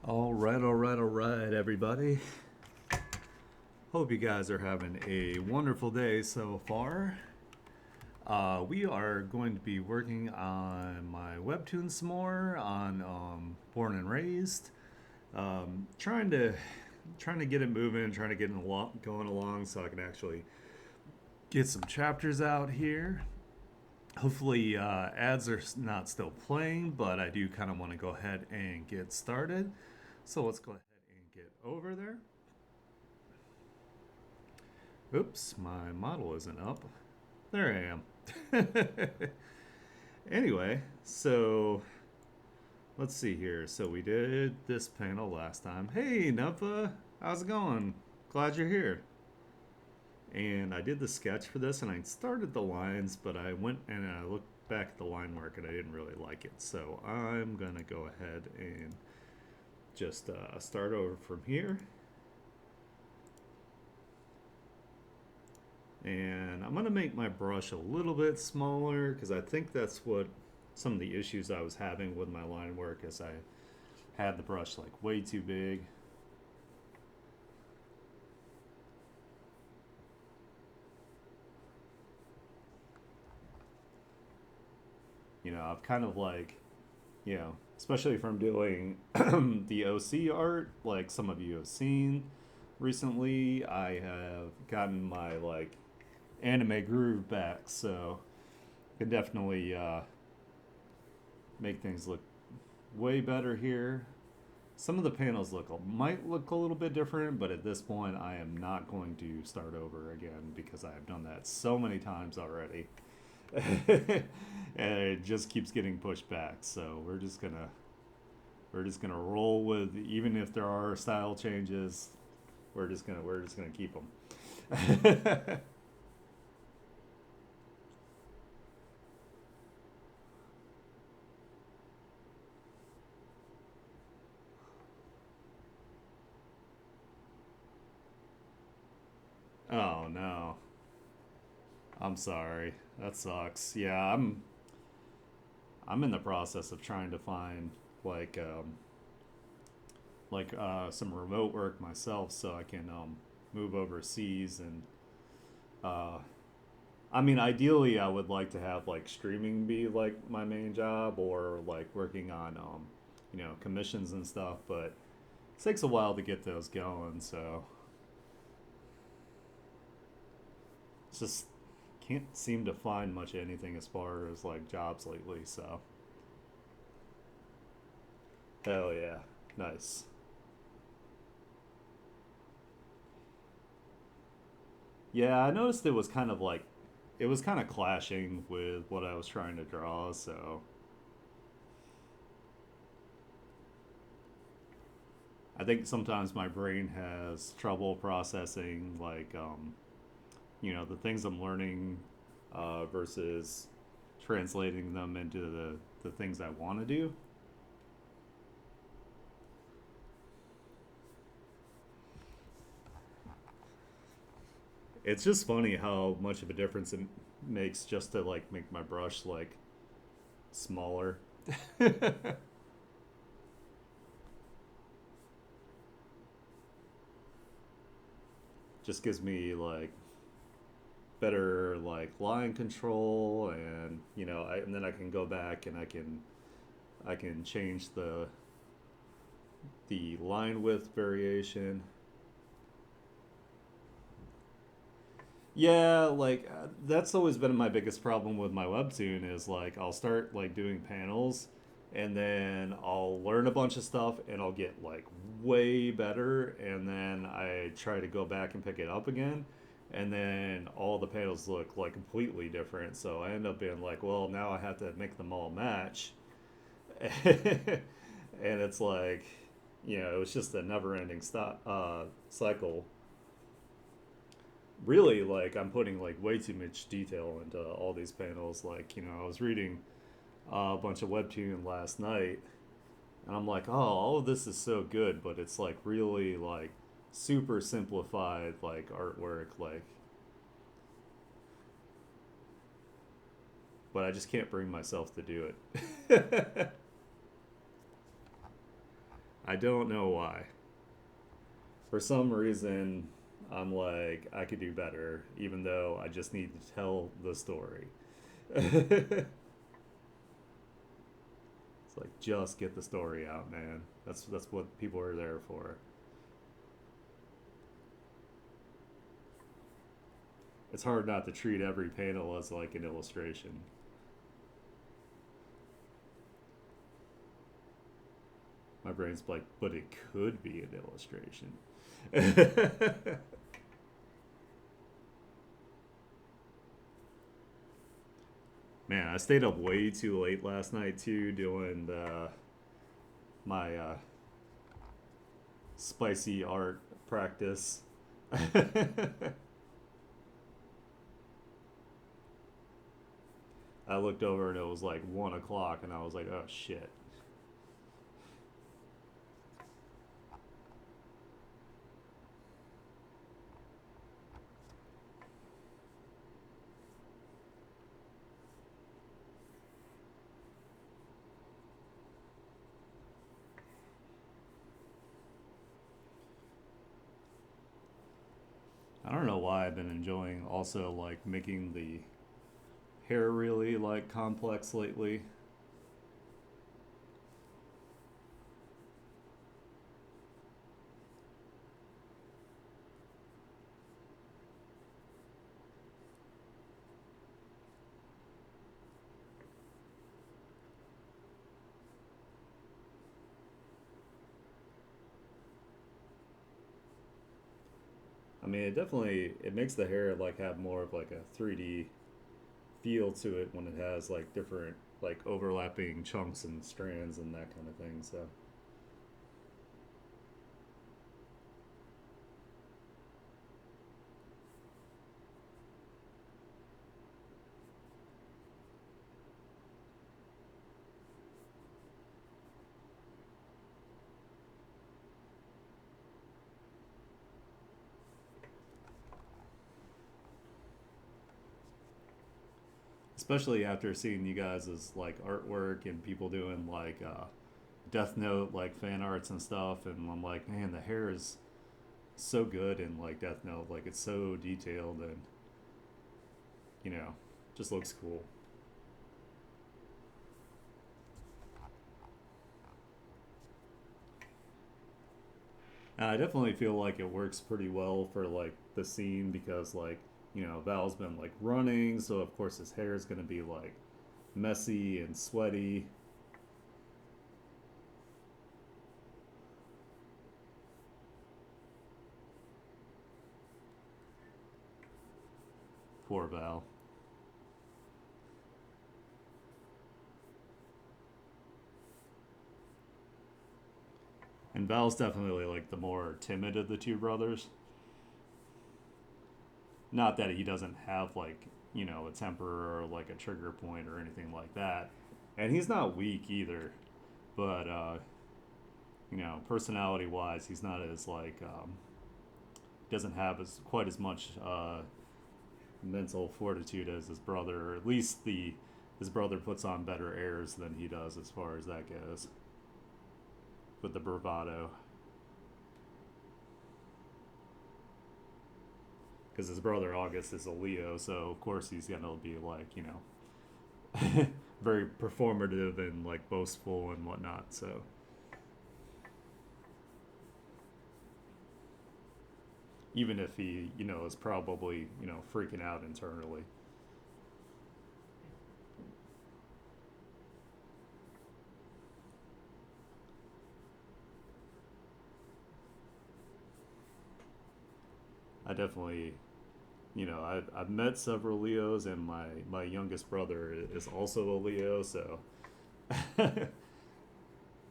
All right, everybody. Hope you guys are having a wonderful day so far. We are going to be working on my Webtoon some more on Born and Raised. Trying to get it moving, trying to get it going along so I can actually get some chapters out here. Hopefully, ads are not still playing, but I do kind of want to go ahead and get started. So let's go ahead and get over there. Oops, my model isn't up. There I am. Anyway, so let's see here. So we did this panel last time. Hey, Nuppa, how's it going? Glad you're here. And I did the sketch for this and I started the lines, but I went and I looked back at the line work and I didn't really like it. So I'm going to go ahead and just start over from here. And I'm going to make my brush a little bit smaller because I think that's what some of the issues I was having with my line work is I had the brush like way too big. I've kind of like, especially from doing the OC art, like some of you have seen recently, I have gotten my like anime groove back, so I can definitely make things look way better here. Some of the panels might look a little bit different, but at this point, I am not going to start over again because I have done that so many times already, and it just keeps getting pushed back. So we're just gonna roll with even if there are style changes. We're just gonna keep them. Oh no, I'm sorry. That sucks. Yeah, I'm in the process of trying to find like some remote work myself so I can move overseas and uh, I mean ideally I would like to have like streaming be like my main job or like working on commissions and stuff, but it takes a while to get those going, so it's just can't seem to find much of anything as far as like jobs lately, so hell yeah, nice. Yeah, I noticed it was kind of clashing with what I was trying to draw, so I think sometimes my brain has trouble processing like the things I'm learning versus translating them into the things I want to do. It's just funny how much of a difference it makes just to like make my brush like smaller. Just gives me like better like line control, and and then I can go back and I can change the line width variation. Yeah, like that's always been my biggest problem with my webtoon is like I'll start like doing panels and then I'll learn a bunch of stuff and I'll get like way better and then I try to go back and pick it up again and then all the panels look like completely different. So I end up being like, well, now I have to make them all match. And it's like, it was just a never-ending cycle. Really, like I'm putting like way too much detail into all these panels. Like, I was reading a bunch of webtoon last night and I'm like, oh, all of this is so good, but it's like really like super simplified like artwork, like, but I just can't bring myself to do it. I don't know why. For some reason, I'm like, I could do better, even though I just need to tell the story. It's like, just get the story out, man. That's what people are there for. It's hard not to treat every panel as like an illustration. My brain's like, but it could be an illustration. Man, I stayed up way too late last night too, doing my spicy art practice. I looked over and it was like 1 o'clock, and I was like, oh shit. I don't know why I've been enjoying also like making the hair really like complex lately. I mean, it definitely it makes the hair like have more of like a 3D feel to it when it has like different like overlapping chunks and strands and that kind of thing. So especially after seeing you guys' like artwork and people doing like Death Note like fan arts and stuff, and I'm like, man, the hair is so good in like Death Note, like it's so detailed and you know just looks cool. And I definitely feel like it works pretty well for like the scene because like Val's been like running, so of course his hair is gonna be like messy and sweaty. Poor Val. And Val's definitely like the more timid of the two brothers. Not that he doesn't have like a temper or like a trigger point or anything like that, and he's not weak either. But personality wise, he's not as like doesn't have as quite as much mental fortitude as his brother. Or at least the his brother puts on better airs than he does as far as that goes with the bravado. Because his brother August is a Leo, so of course he's gonna be like very performative and like boastful and whatnot. So even if he is probably freaking out internally. I definitely I've met several Leos, and my youngest brother is also a Leo, so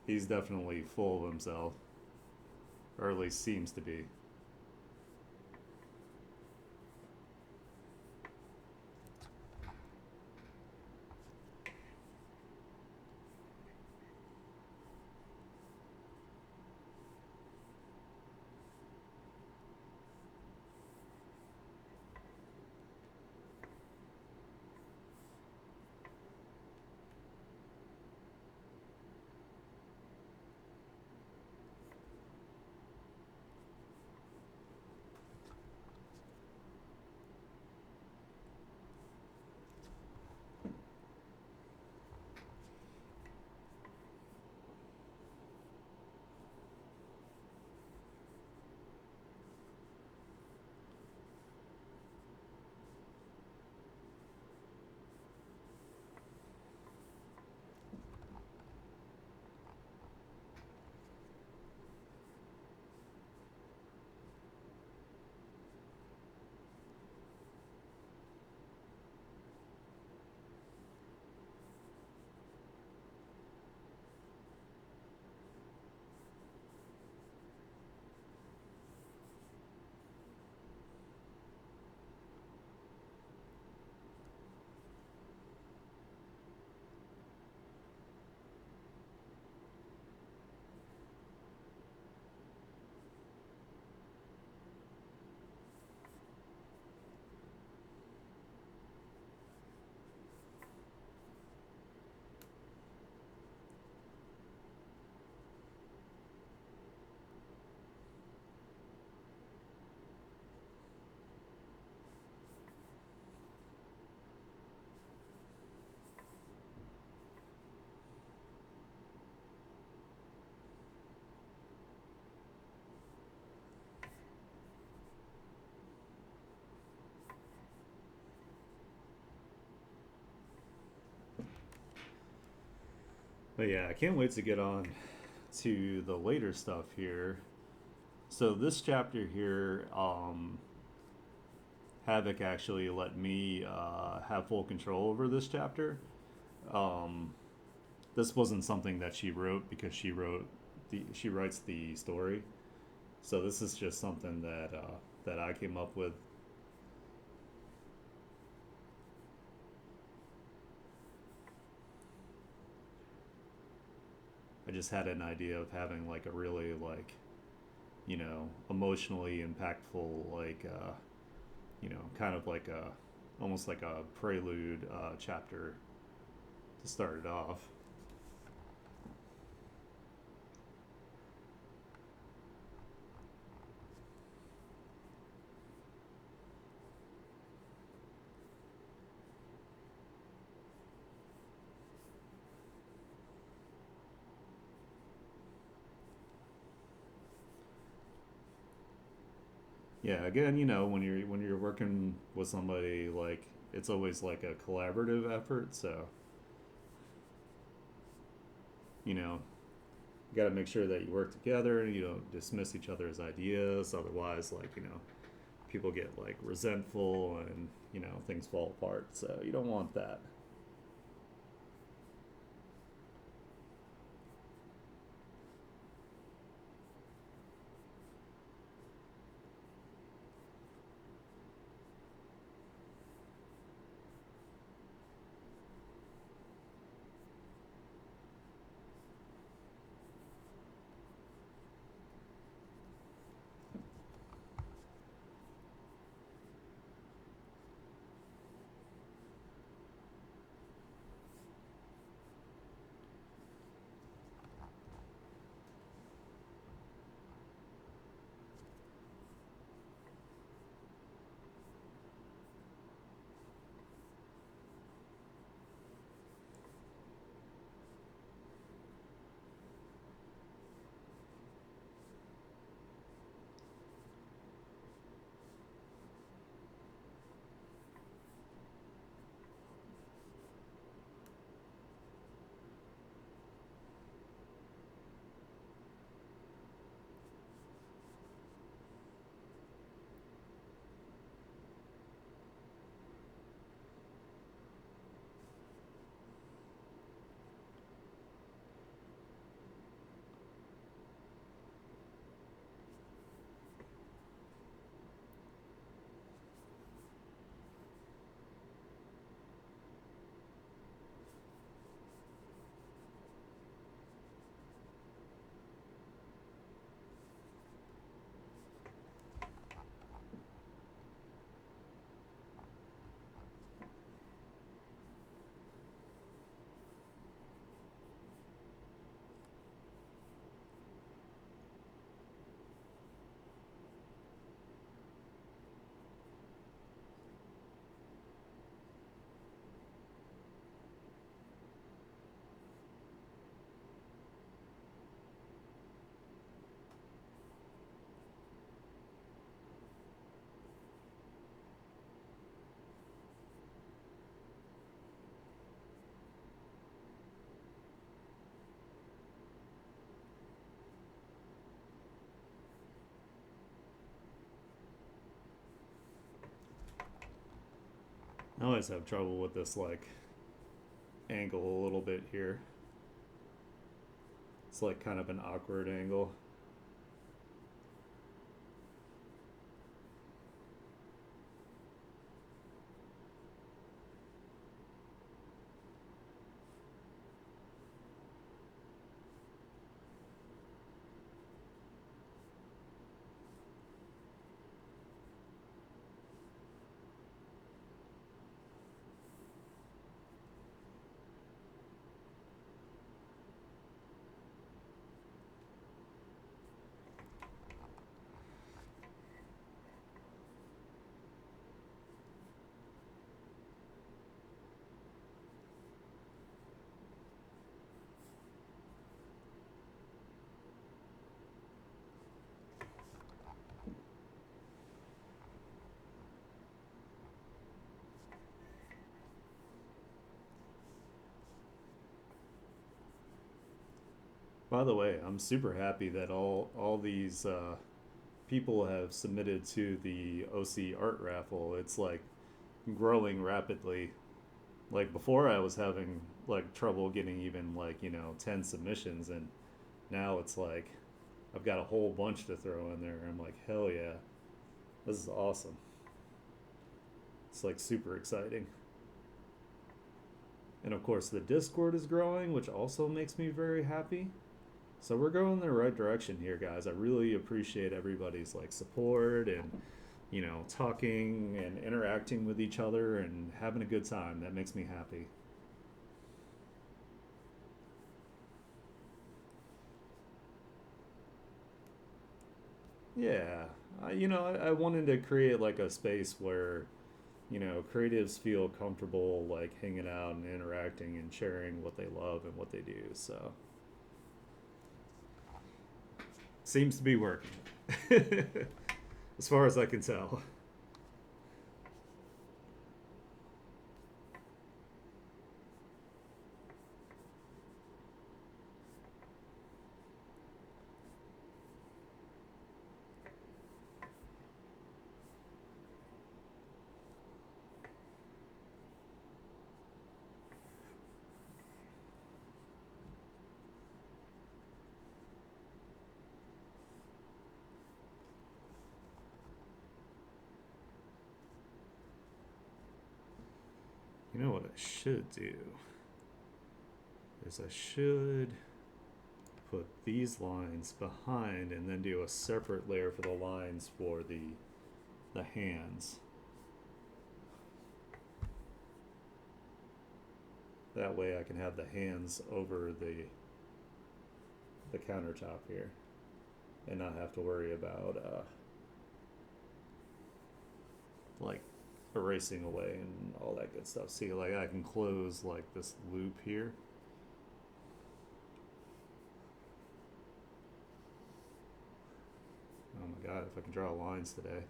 he's definitely full of himself, or at least seems to be. But yeah, I can't wait to get on to the later stuff here. So this chapter here, Havoc actually let me have full control over this chapter. Um, this wasn't something that she wrote because she writes the story. So this is just something that I came up with. I just had an idea of having like a really like, emotionally impactful, like kind of like a almost like a prelude chapter to start it off. Yeah, again, when you're working with somebody, like it's always like a collaborative effort. So you know, you got to make sure that you work together and you don't dismiss each other's ideas. Otherwise, like people get like resentful and things fall apart. So you don't want that. I always have trouble with this like angle a little bit here. It's like kind of an awkward angle. By the way, I'm super happy that all these people have submitted to the OC art raffle. It's like growing rapidly. Like before, I was having like trouble getting even like 10 submissions, and now it's like I've got a whole bunch to throw in there. I'm like, hell yeah, this is awesome. It's like super exciting. And of course, the Discord is growing, which also makes me very happy. So we're going in the right direction here, guys. I really appreciate everybody's like support and talking and interacting with each other and having a good time. That makes me happy. Yeah, I wanted to create like a space where creatives feel comfortable like hanging out and interacting and sharing what they love and what they do. So seems to be working, as far as I can tell. You know what I should do is I should put these lines behind and then do a separate layer for the lines for the hands. That way I can have the hands over the countertop here and not have to worry about like erasing away and all that good stuff. See, like I can close like this loop here. Oh my god, if I can draw lines today.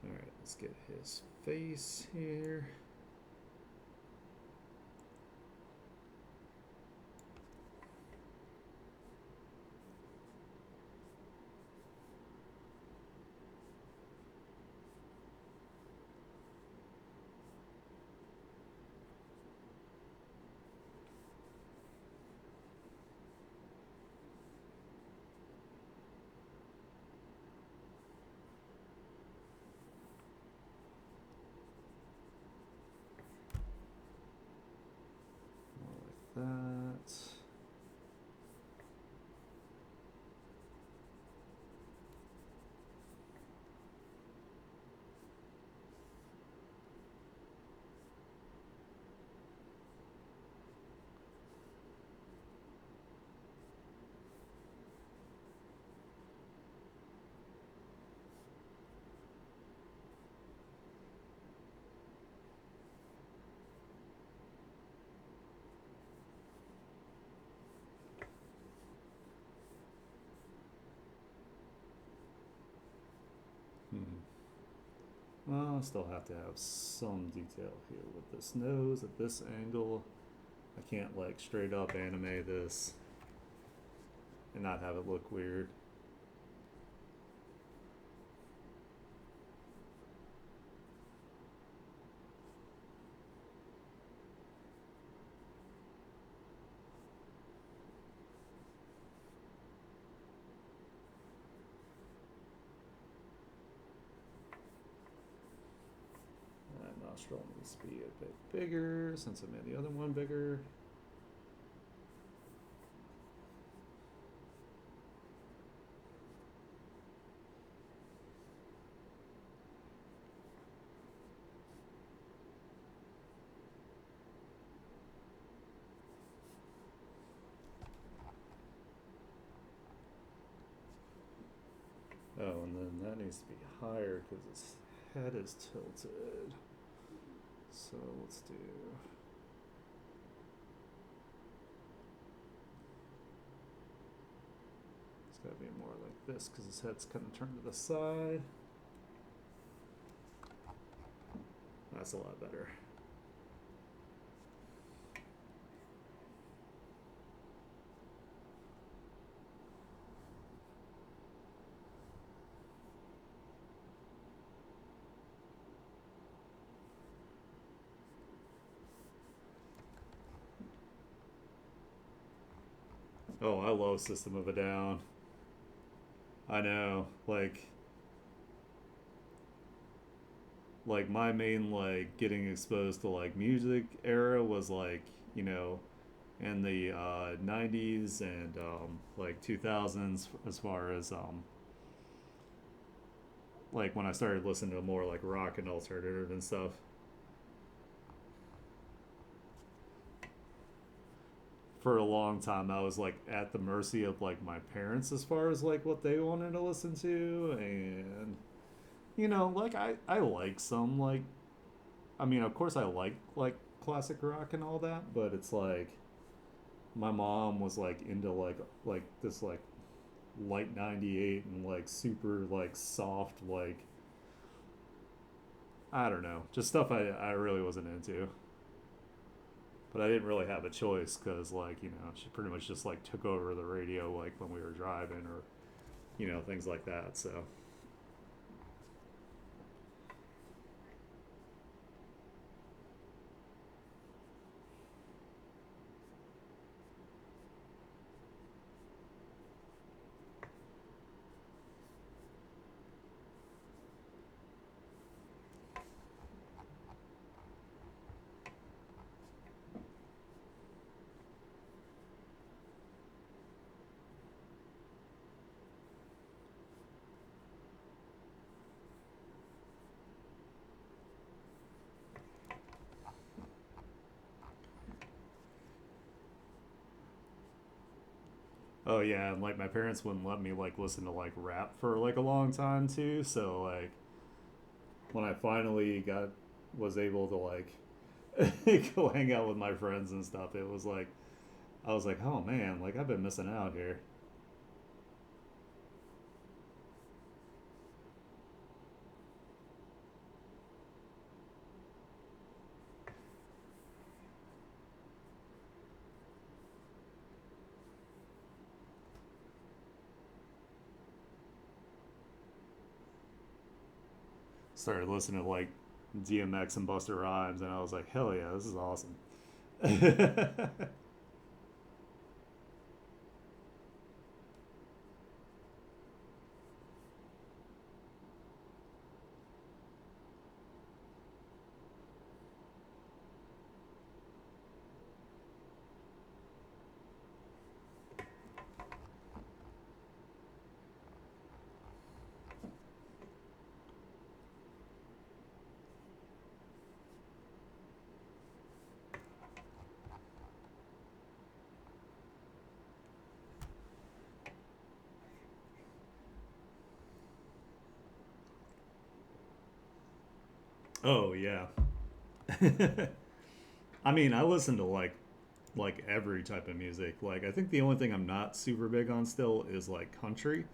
Alright, let's get his face here. More like that. Hmm. Well, I still have to have some detail here with this nose at this angle. I can't like straight up animate this and not have it look weird. That nostril needs to be a bit bigger since I made the other one bigger. Oh, and then that needs to be higher because his head is tilted. So let's do. It's got to be more like this because his head's kind of turned to the side. That's a lot better. Oh, I love System of a Down. I know, like my main like getting exposed to like music era was like you know in the 90s and like 2000s as far as like when I started listening to more like rock and alternative and stuff. For a long time I was like at the mercy of like my parents as far as like what they wanted to listen to, and like I like some like I mean of course I like classic rock and all that, but it's like my mom was like into like this like light 98 and like super like soft like I don't know, just stuff I really wasn't into. But I didn't really have a choice because like she pretty much just like took over the radio like when we were driving or things like that. So oh yeah, and like my parents wouldn't let me like listen to like rap for like a long time too. So like when I finally got was able to like go hang out with my friends and stuff, it was like I was like, oh man, like I've been missing out here. Started listening to like DMX and Buster Rhymes, and I was like, hell yeah, this is awesome. Oh yeah. I mean, I listen to like every type of music. Like I think the only thing I'm not super big on still is like country.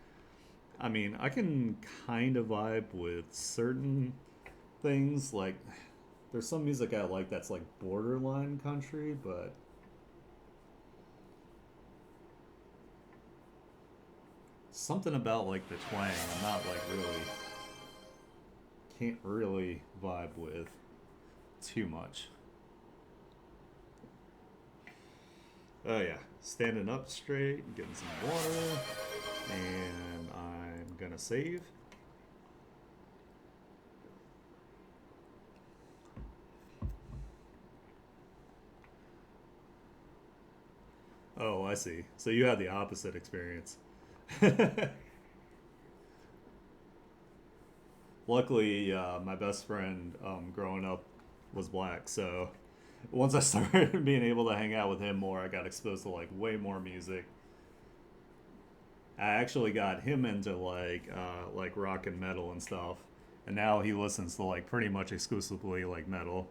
I mean, I can kind of vibe with certain things. Like there's some music I like that's like borderline country, but something about like the twang I'm not like really can't really vibe with too much. Oh yeah, standing up straight, getting some water, and I'm gonna save. Oh, I see. So you had the opposite experience. Luckily, my best friend growing up was black, so once I started being able to hang out with him more, I got exposed to like way more music. I actually got him into like rock and metal and stuff, and now he listens to like pretty much exclusively like metal.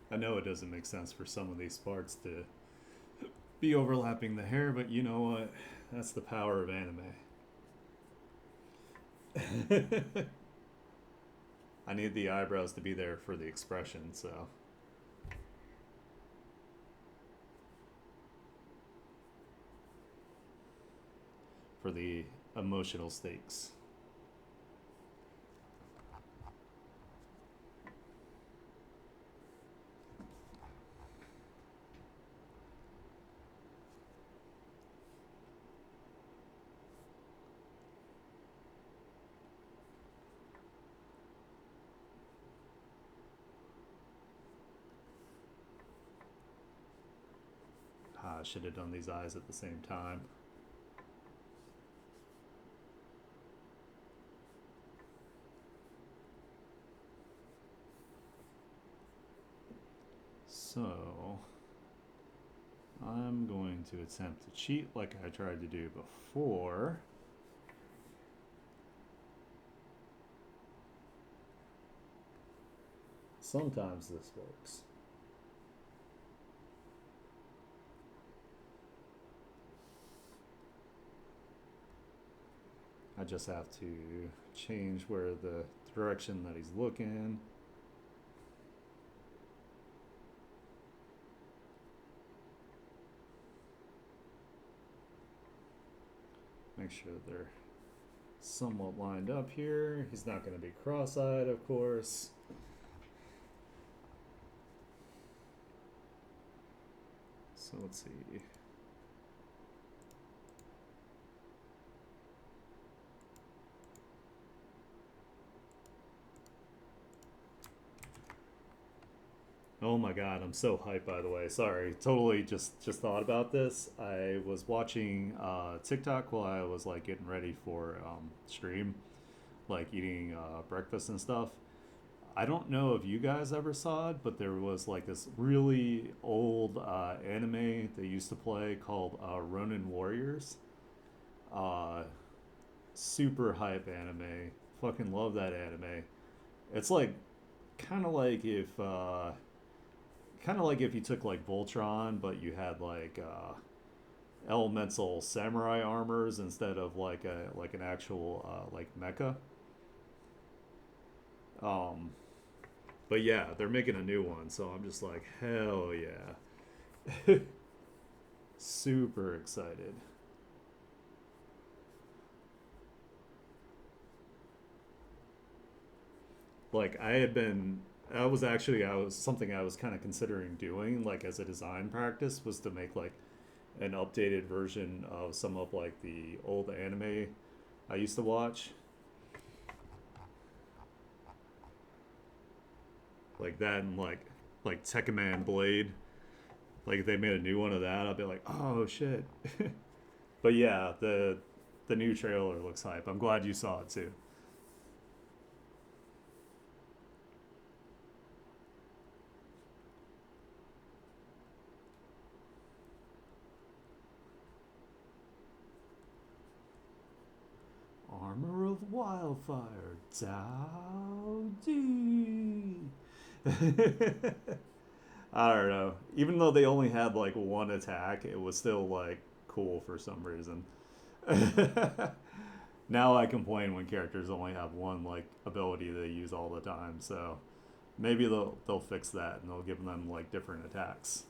I know it doesn't make sense for some of these parts to be overlapping the hair, but you know what? That's the power of anime. I need the eyebrows to be there for the expression, so for the emotional stakes. Ah, I should have done these eyes at the same time. So, I'm going to attempt to cheat like I tried to do before. Sometimes this works. I just have to change where the direction that he's looking. Make sure they're somewhat lined up here. He's not going to be cross-eyed, of course. So let's see. Oh my god, I'm so hyped by the way. Sorry, totally just thought about this. I was watching TikTok while I was like getting ready for stream, like eating breakfast and stuff. I don't know if you guys ever saw it, but there was like this really old anime they used to play called Ronin Warriors. Uh, Super hype anime. Fucking love that anime. It's like kind of like if you took like Voltron, but you had like elemental samurai armors instead of like an actual like mecha. Um, but yeah, they're making a new one, so I'm just like hell yeah, super excited. Like I had been, I was something I was kind of considering doing like as a design practice was to make like an updated version of some of like the old anime I used to watch, like that and like Tekkaman Blade. Like if they made a new one of that, I'd be like, oh shit. But yeah, the new trailer looks hype. I'm glad you saw it too. Armor of Wildfire, Dowdy. I don't know. Even though they only had like one attack, it was still like cool for some reason. Now I complain when characters only have one like ability they use all the time. So maybe they'll fix that and they'll give them like different attacks.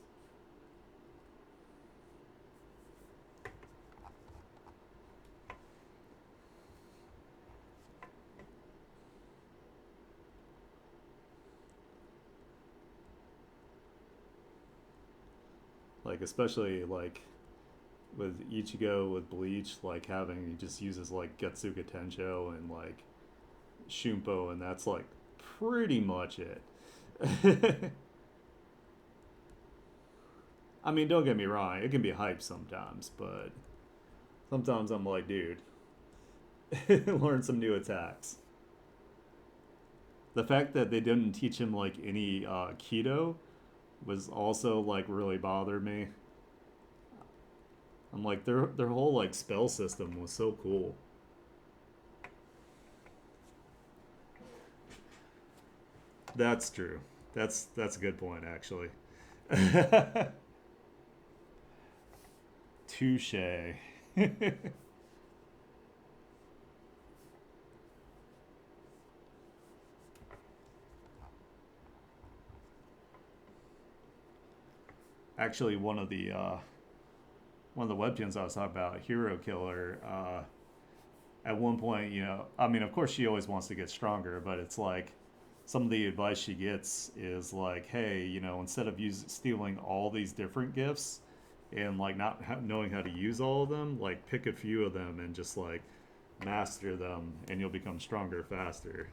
Like especially like with Ichigo with Bleach, like having he just uses like Getsuga Tensho and like Shumpo, and that's like pretty much it. I mean, don't get me wrong, it can be hype sometimes, but sometimes I'm like, dude, learn some new attacks. The fact that they didn't teach him like any keto was also like really bothered me. I'm like their whole like spell system was so cool. That's true. That's a good point actually. Touche. Actually, one of the webtoons I was talking about, Hero Killer. At one point, I mean, of course, she always wants to get stronger, but it's like some of the advice she gets is like, hey, instead of stealing all these different gifts and like not knowing how to use all of them, like pick a few of them and just like master them, and you'll become stronger faster.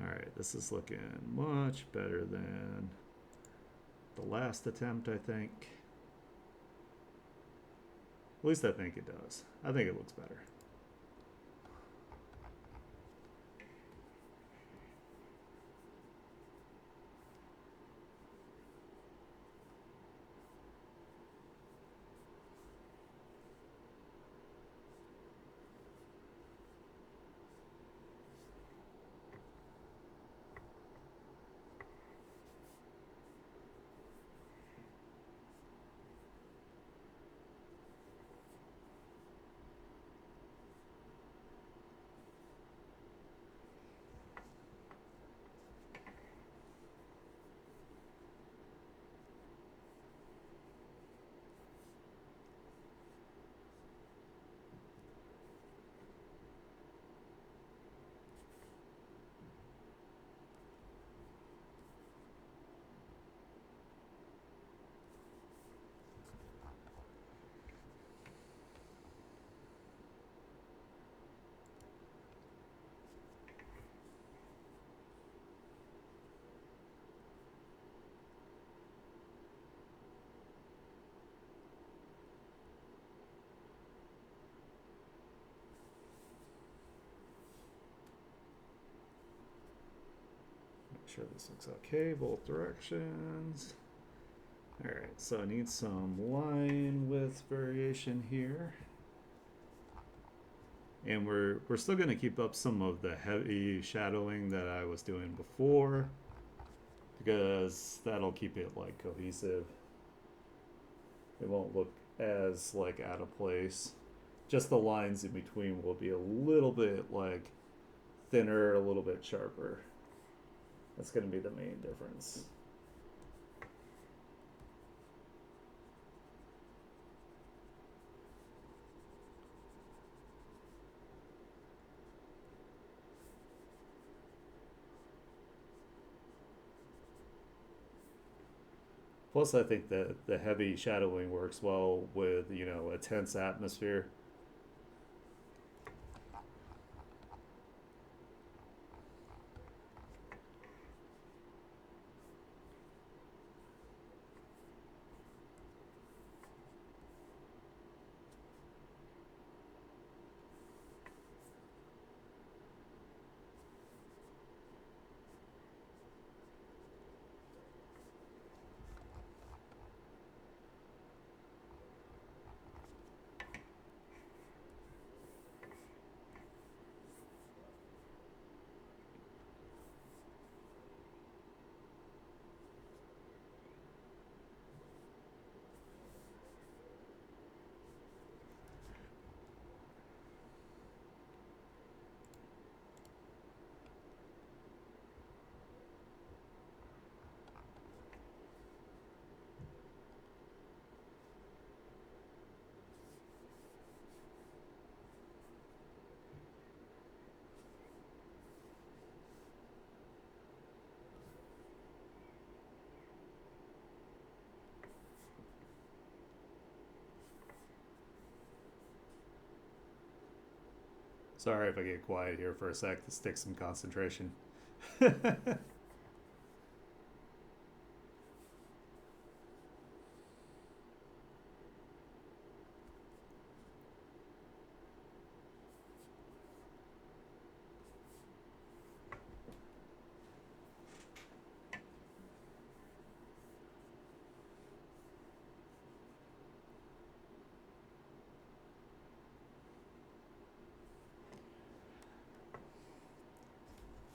All right, this is looking much better than the last attempt, I think. At least I think it does. I think it looks better. Make sure this looks okay, both directions. All right, so I need some line width variation here. And we're still going to keep up some of the heavy shadowing that I was doing before, because that'll keep it like cohesive. It won't look as like out of place. Just the lines in between will be a little bit like thinner, a little bit sharper. That's going to be the main difference. Plus, I think that the heavy shadowing works well with, a tense atmosphere. Sorry if I get quiet here for a sec. This takes some concentration.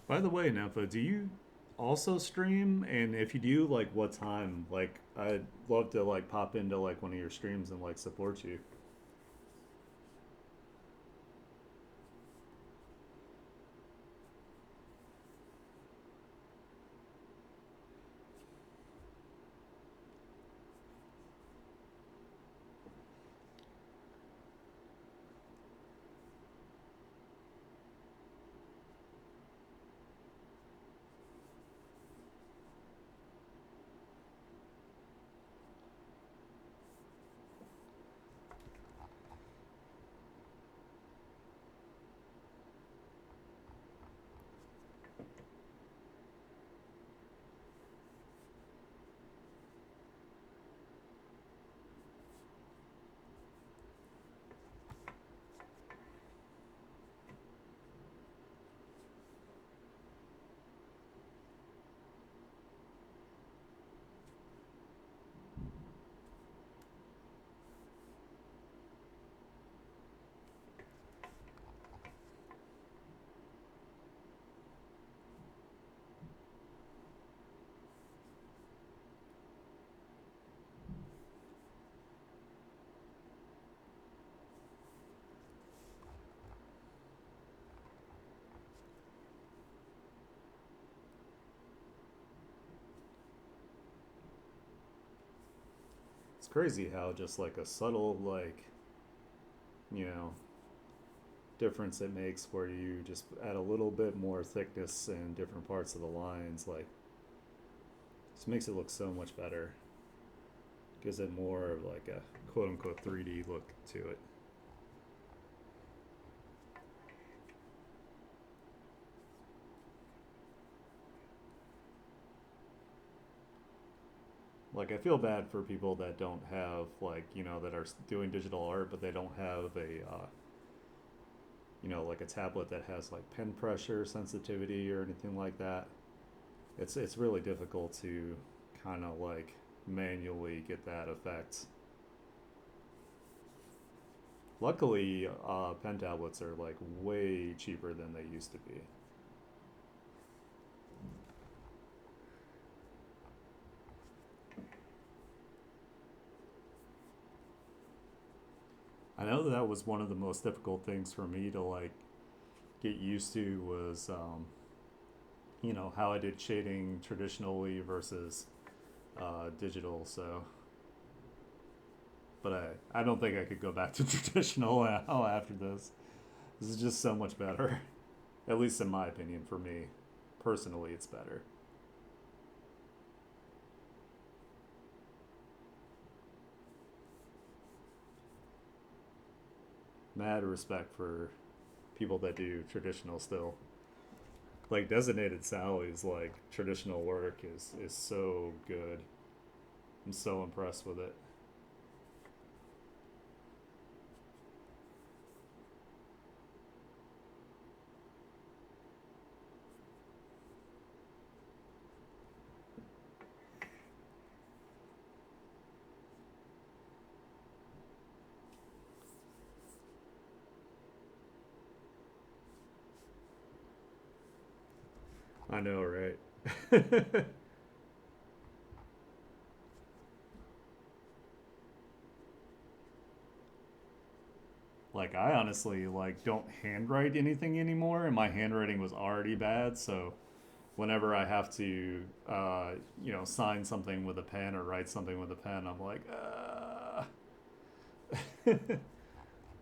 By the way, Nympha, do you also stream? And if you do, like what time? Like I'd love to like pop into like one of your streams and like support you. It's crazy how just like a subtle like you know difference it makes where you just add a little bit more thickness in different parts of the lines like just makes it look so much better. Gives it more of like a quote unquote 3D look to it. Like I feel bad for people that don't have like that are doing digital art but they don't have a like a tablet that has like pen pressure sensitivity or anything like that. It's really difficult to kind of like manually get that effect. Luckily, pen tablets are like way cheaper than they used to be. I know that was one of the most difficult things for me to like get used to was how I did shading traditionally versus digital. So, but I don't think I could go back to traditional now after this. This is just so much better, at least in my opinion. For me, personally, it's better. Mad respect for people that do traditional still. Like Designated Sally's like traditional work is so good. I'm so impressed with it. I know, right? Like I honestly like don't handwrite anything anymore, and my handwriting was already bad. So whenever I have to, sign something with a pen or write something with a pen, I'm like,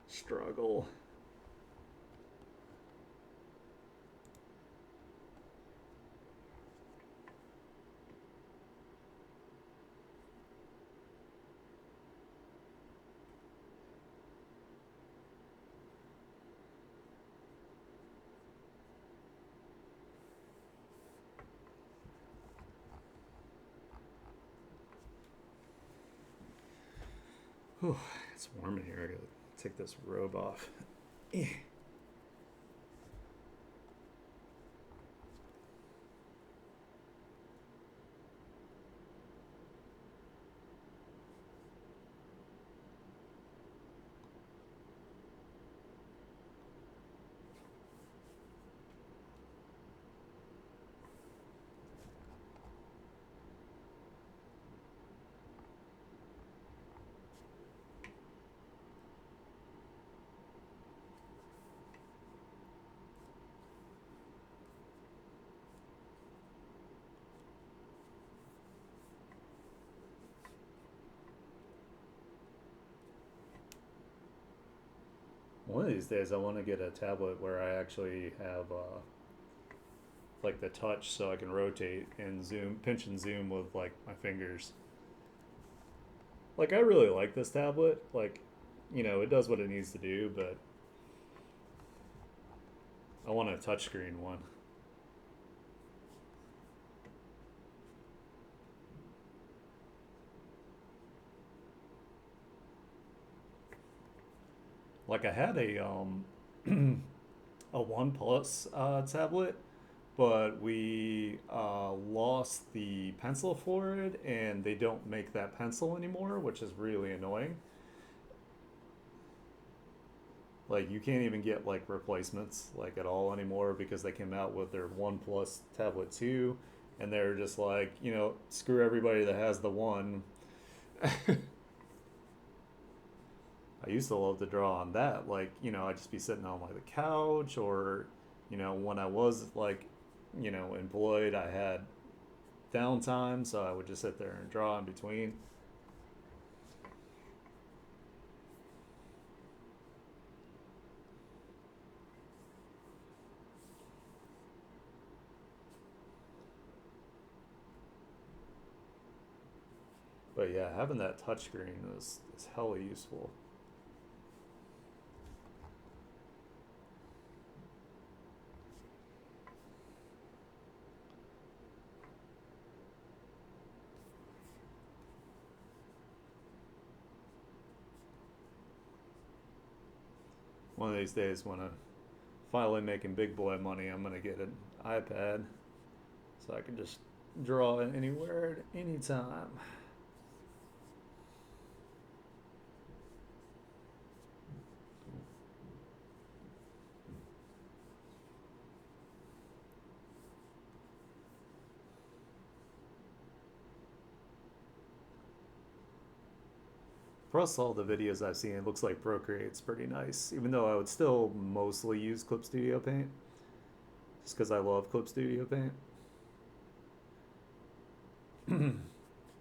struggle. Whew, it's warm in here. I gotta take this robe off. Eh. One of these days, I want to get a tablet where I actually have like the touch, so I can rotate and zoom, pinch and zoom with like my fingers. Like I really like this tablet. Like, it does what it needs to do, but I want a touchscreen one. Like I had a One Plus tablet, but we lost the pencil for it, and they don't make that pencil anymore, which is really annoying. Like you can't even get like replacements like at all anymore because they came out with their One Plus Tablet 2, and they're just like, screw everybody that has the one. I used to love to draw on that. Like, I'd just be sitting on like the couch, or, when I was like, employed, I had downtime, so I would just sit there and draw in between. But yeah, having that touchscreen is hella useful. One of these days, when I'm finally making big boy money, I'm gonna get an iPad so I can just draw anywhere at any time. Plus, all the videos I've seen, it looks like Procreate's pretty nice, even though I would still mostly use Clip Studio Paint, just because I love Clip Studio Paint.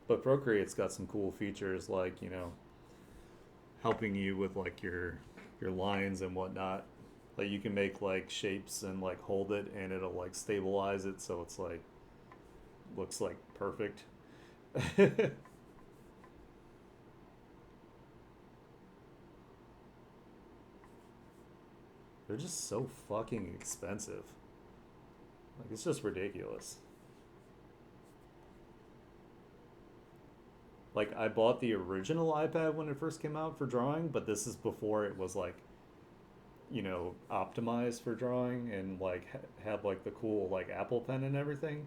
But Procreate's got some cool features like, helping you with like your lines and whatnot. Like you can make like shapes and like hold it, and it'll like stabilize it so it's like looks like perfect. They're just so fucking expensive. Like it's just ridiculous. Like I bought the original iPad when it first came out for drawing, but this is before it was like, optimized for drawing, and like had like the cool like Apple Pen and everything.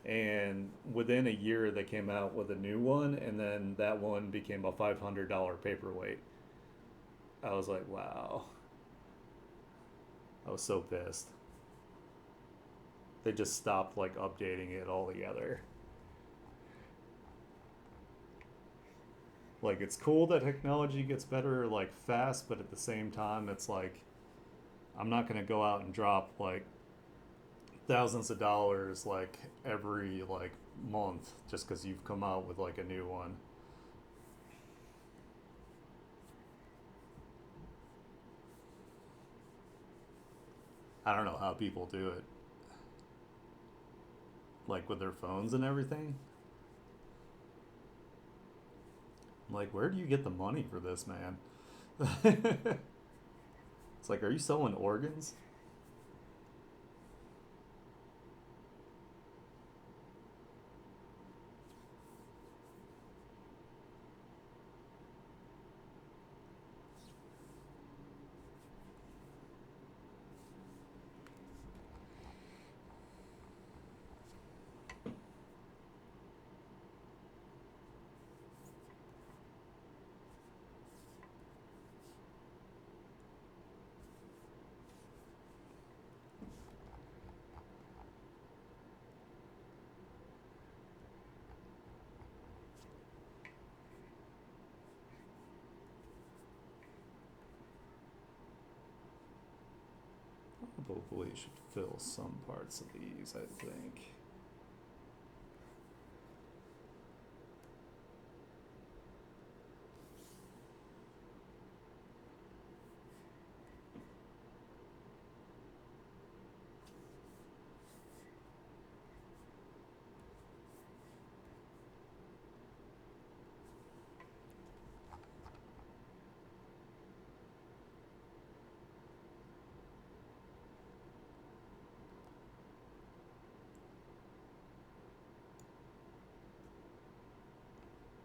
And within a year they came out with a new one, and then that one became a $500 paperweight. I was like, wow. I was so pissed. They just stopped like updating it altogether. Like it's cool that technology gets better like fast, but at the same time it's like I'm not going to go out and drop like thousands of dollars like every like month just cuz you've come out with like a new one. I don't know how people do it, like with their phones and everything. I'm like, where do you get the money for this, man? It's like, are you selling organs? Probably should fill some parts of these, I think.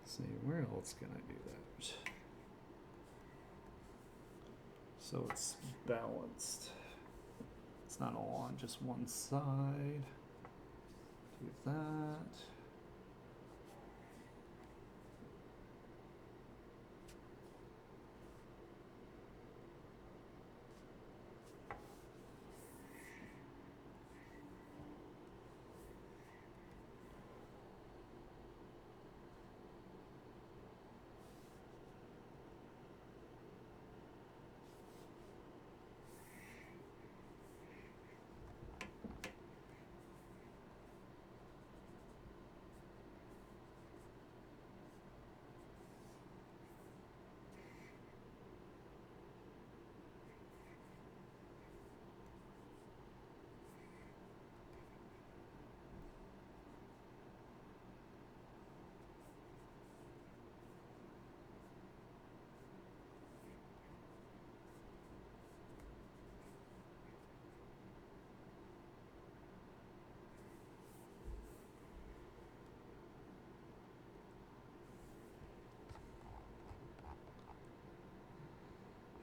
Let's see, where else can I do that? So it's balanced. It's not all on just one side. Do that.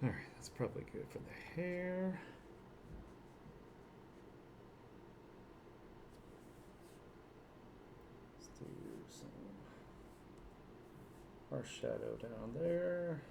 Alright, that's probably good for the hair. Let's do some harsh shadow down there.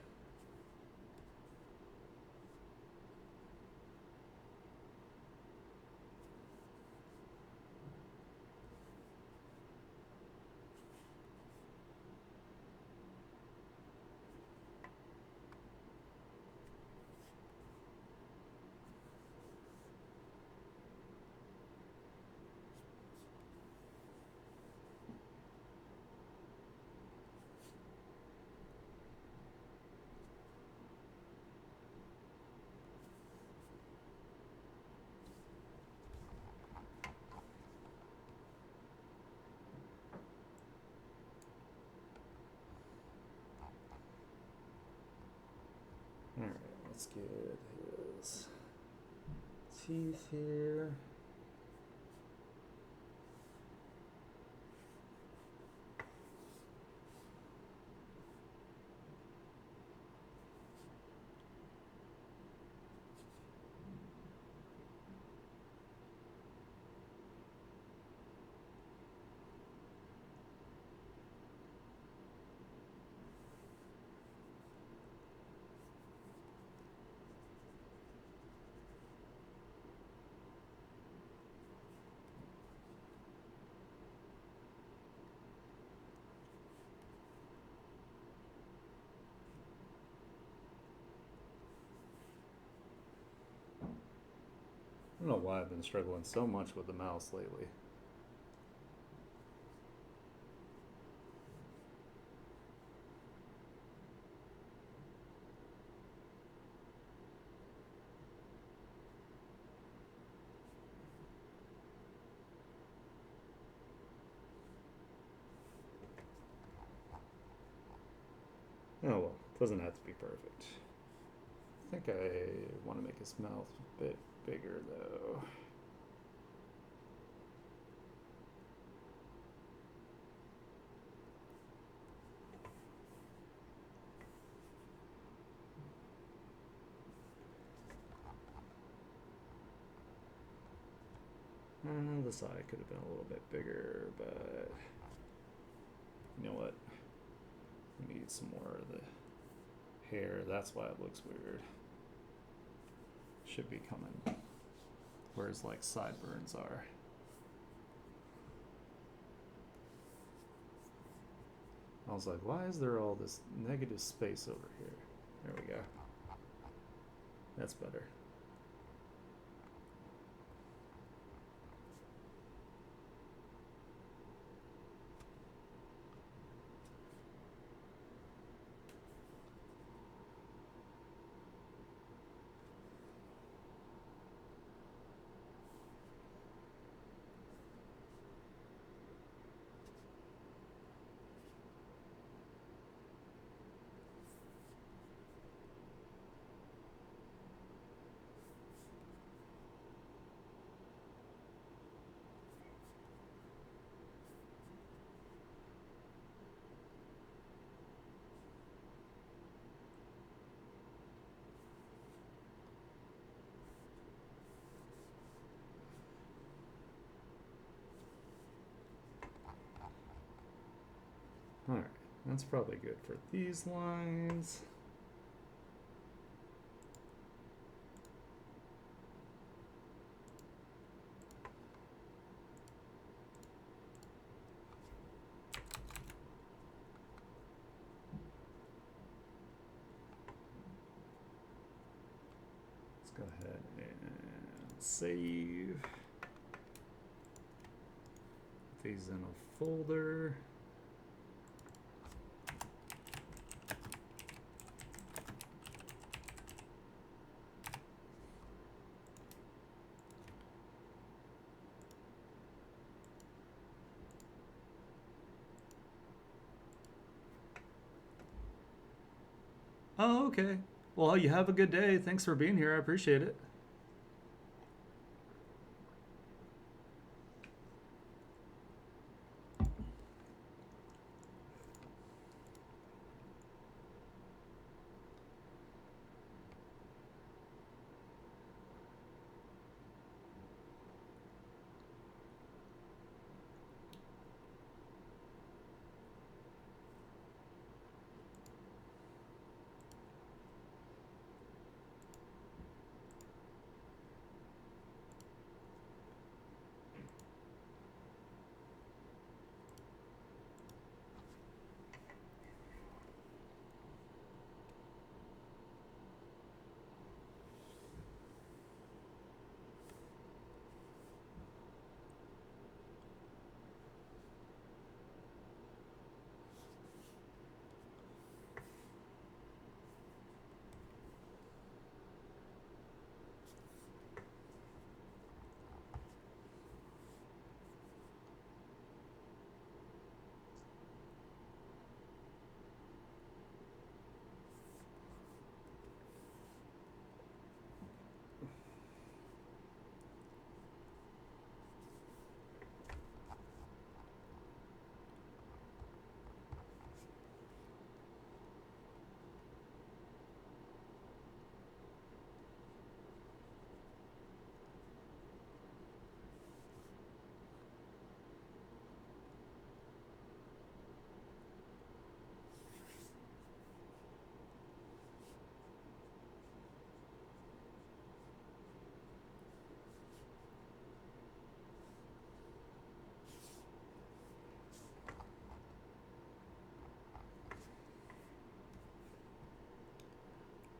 Alright, let's get his teeth here. I don't know why I've been struggling so much with the mouse lately. Oh well, doesn't have to be perfect. I think I want to make his mouth a bit bigger though. The side could have been a little bit bigger, but you know what? We need some more of the hair. That's why it looks weird. Should be coming where his like sideburns are. I was like, why is there all this negative space over here? There we go. That's better. Alright, that's probably good for these lines. Let's go ahead and save. Put these in a folder. Oh, okay. Well, you have a good day. Thanks for being here. I appreciate it.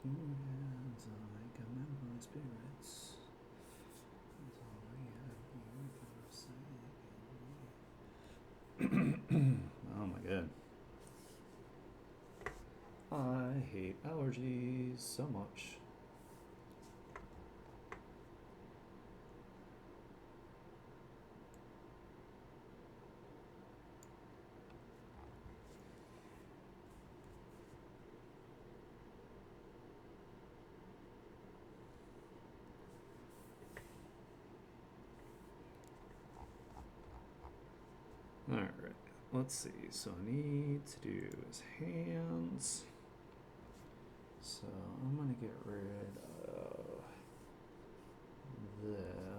As I commend my spirits, as all I have you oh my god. I hate allergies so much. Alright, let's see. So I need to do his hands. So I'm going to get rid of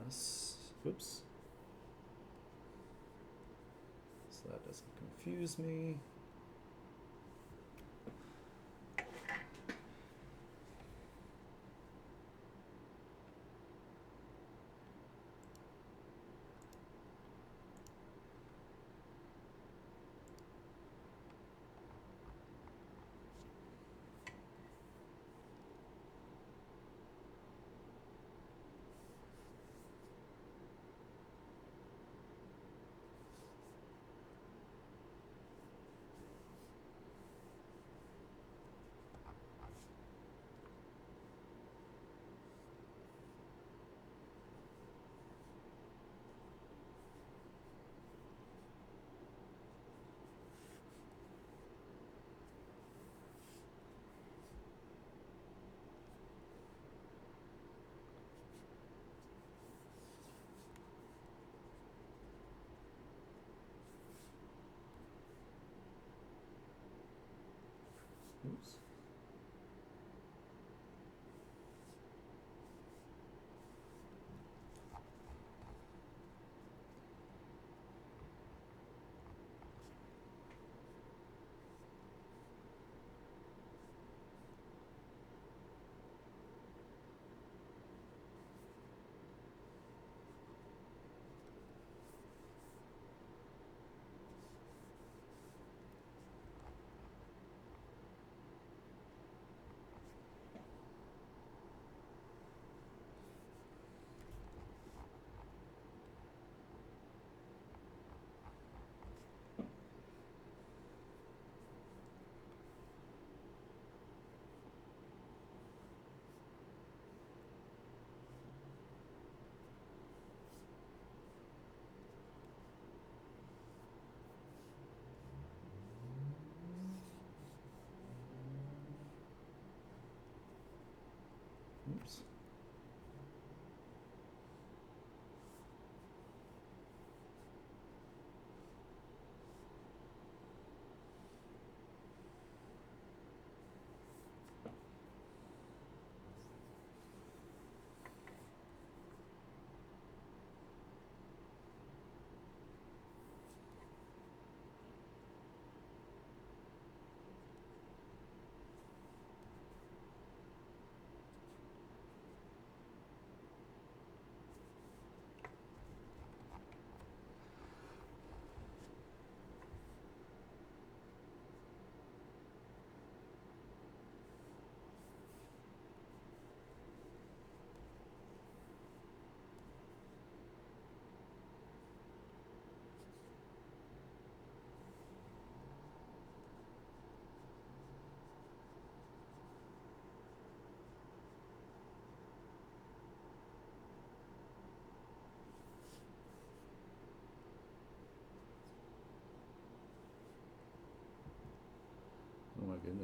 this. Oops. So that doesn't confuse me.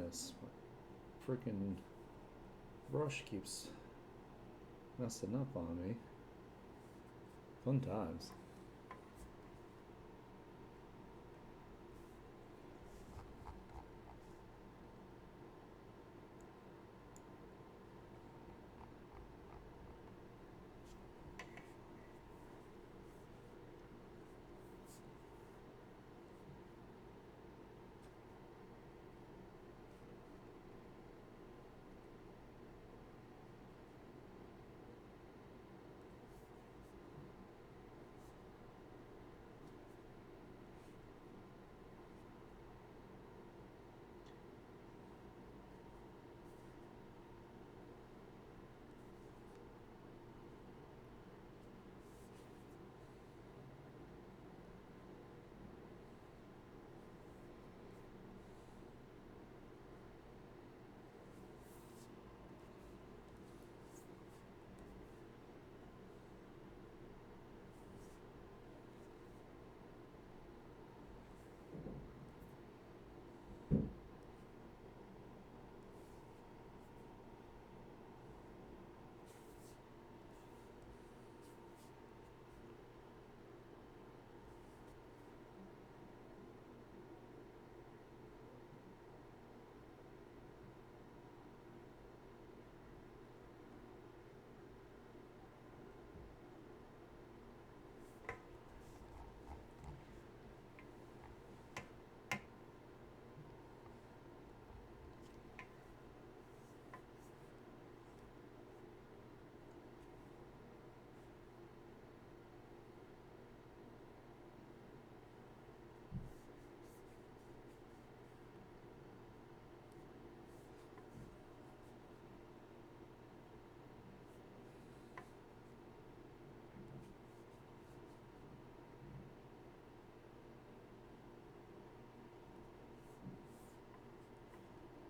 goodness. My freaking brush keeps messing up on me. Fun times.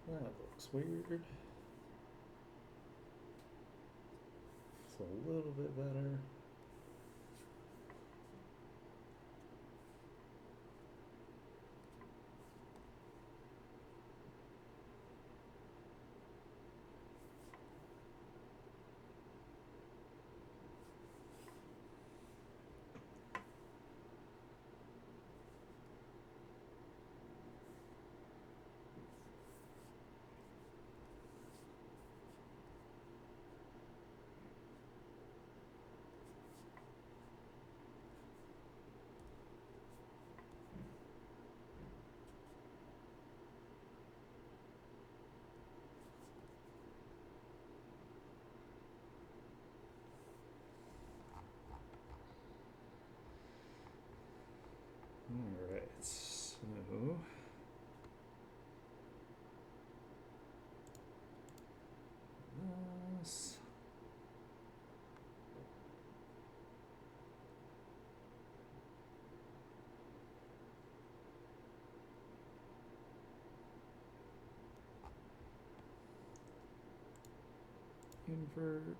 That looks weird. It's a little bit better. Alright, so this. Invert.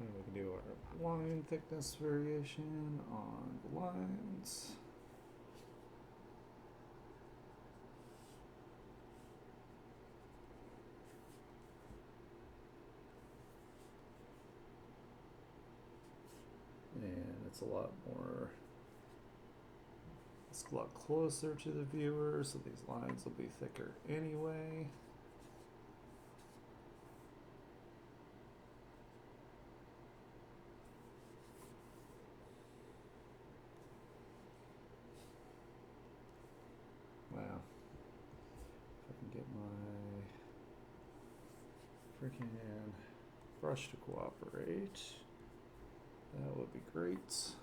And we can do our line thickness variation on the lines. And it's a lot more, it's a lot closer to the viewer, so these lines will be thicker anyway. Wow. If I can get my freaking brush to cooperate, that would be great.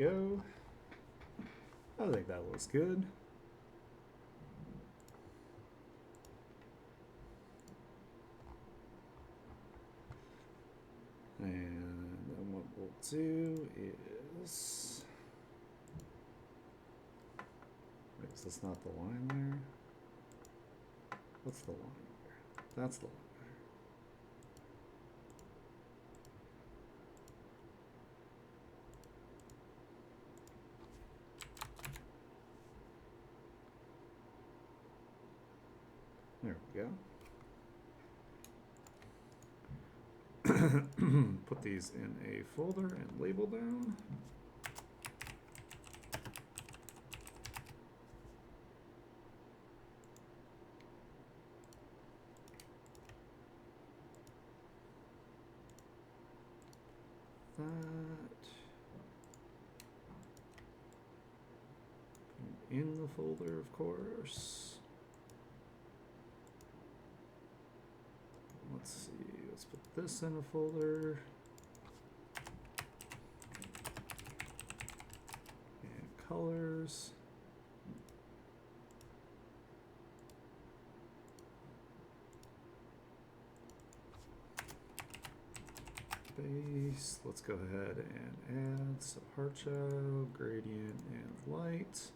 go. I think that looks good. And then what we'll do is, wait, is this not the line there? What's the line there? That's the line there. There we go. Put these in a folder and label them. That in the folder, of course. Let's see, let's put this in a folder. And colors. Base, let's go ahead and add some heart shadow, gradient, and light.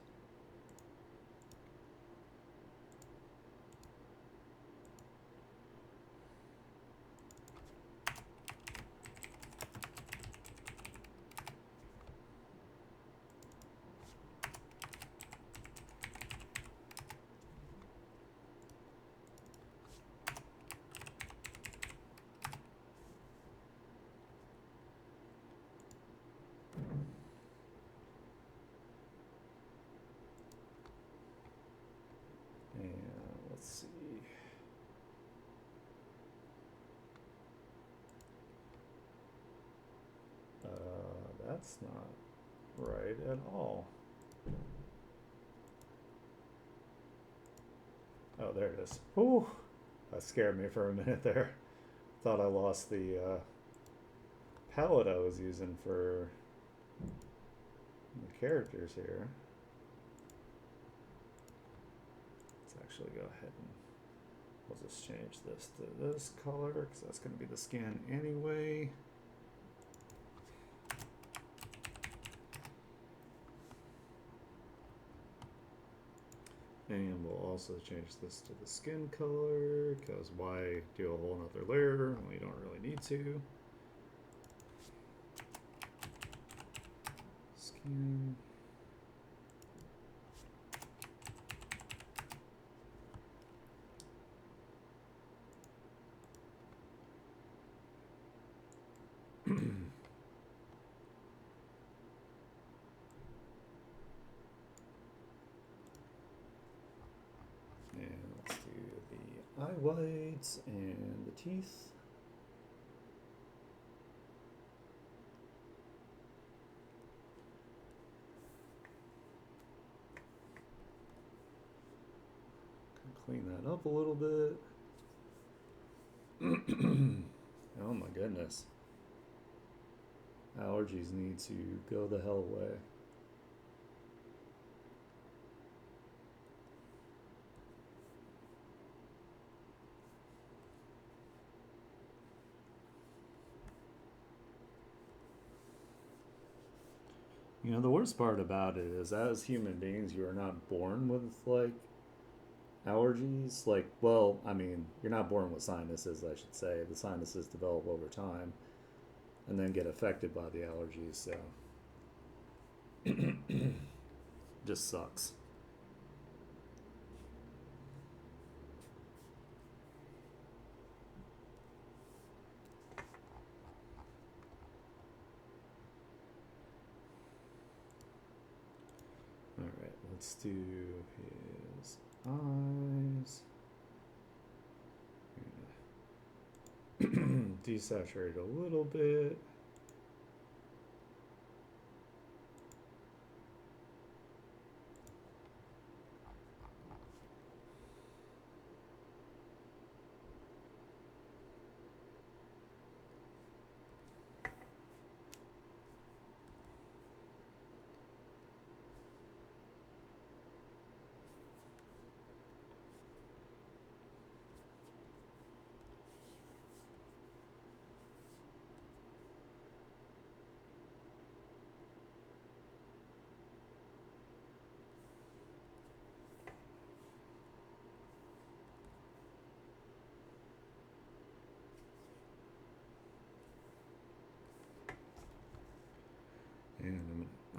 Let's see. That's not right at all. Oh, there it is. Whew, that scared me for a minute there. Thought I lost the palette I was using for the characters here. Actually go ahead and we'll just change this to this color because that's going to be the skin anyway. And we'll also change this to the skin color because why do a whole nother layer when you don't really need to. Skin. Eye whites and the teeth. Clean that up a little bit. Oh my goodness. Allergies need to go the hell away. You know, the worst part about it is as human beings, you are not born with like allergies. Like, well, I mean, you're not born with sinuses, I should say. The sinuses develop over time and then get affected by the allergies, so just sucks. Alright, let's do his eyes. Desaturate a little bit.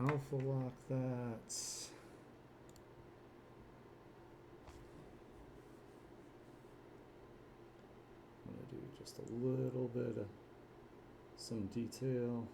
alpha lock that. I'm gonna do just a little bit of some detail.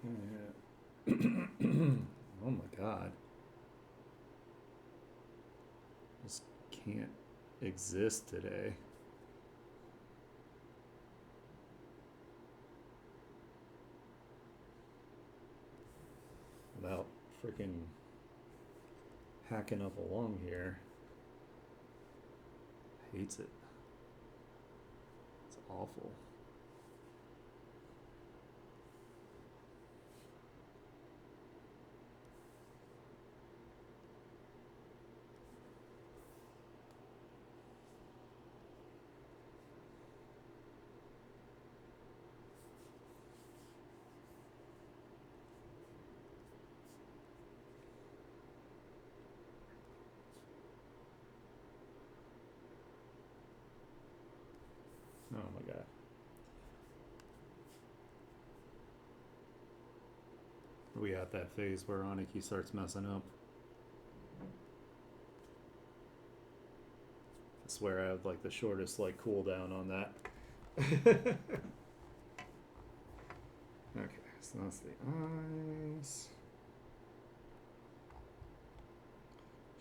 Yeah. Oh my god. Just can't exist today. Without freaking hacking up along here. Hates it. It's awful. Oh my god. Are we at that phase where Aniki starts messing up? I swear I have like the shortest like cooldown on that. Okay, so that's the eyes.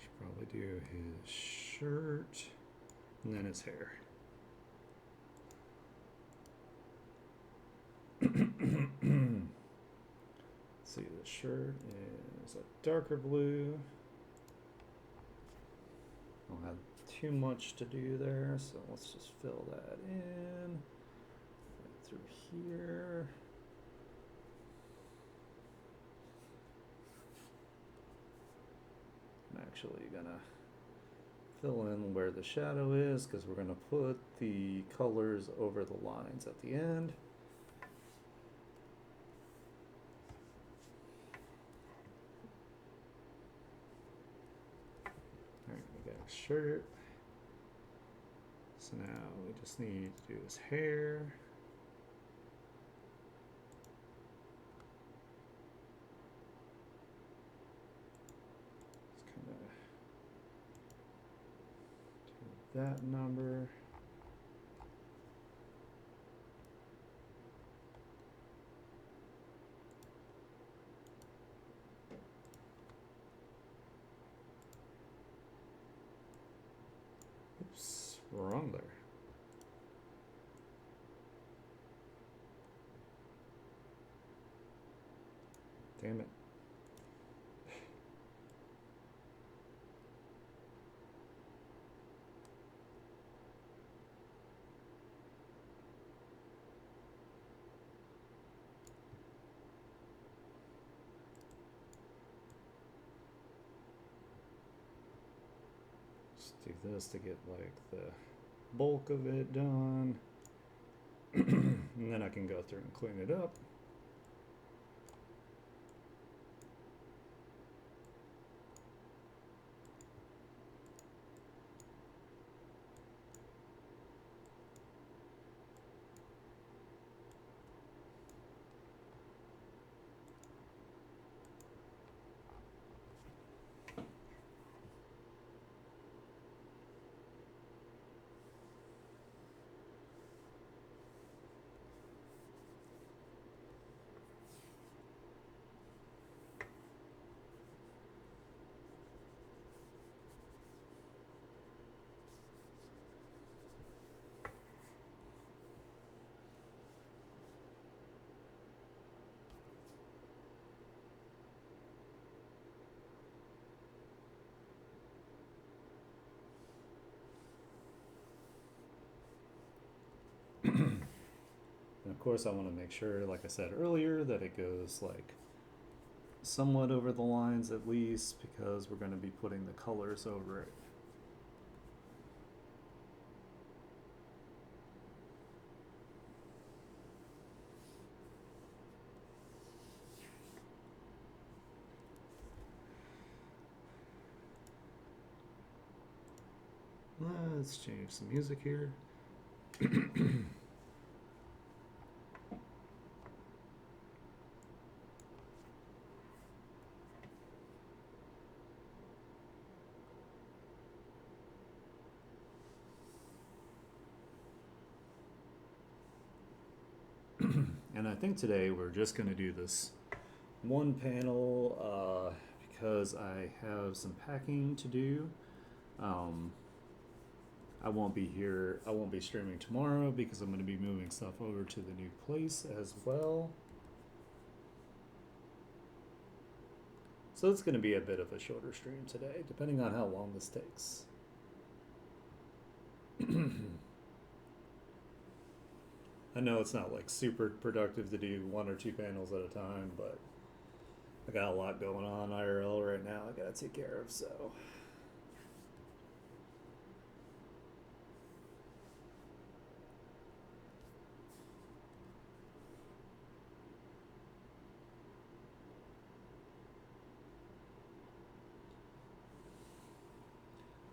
Should probably do his shirt and then his hair. See, the shirt is a darker blue. Don't have too much to do there, so let's just fill that in right through here. I'm actually gonna fill in where the shadow is because we're gonna put the colors over the lines at the end. Alright, we got a shirt. So now we just need to do his hair. Just kind of do that number. Oops, wrong there. Damn it. Just do this to get like the bulk of it done. And then I can go through and clean it up. course, I want to make sure, like I said earlier, that it goes like somewhat over the lines at least, because we're going to be putting the colors over it. Let's change some music here. And I think today we're just going to do this one panel because I have some packing to do. I won't be here. I won't be streaming tomorrow because I'm going to be moving stuff over to the new place as well. So it's going to be a bit of a shorter stream today, depending on how long this takes. I know it's not like super productive to do 1 or 2 panels at a time, but I got a lot going on IRL right now I gotta take care of, so.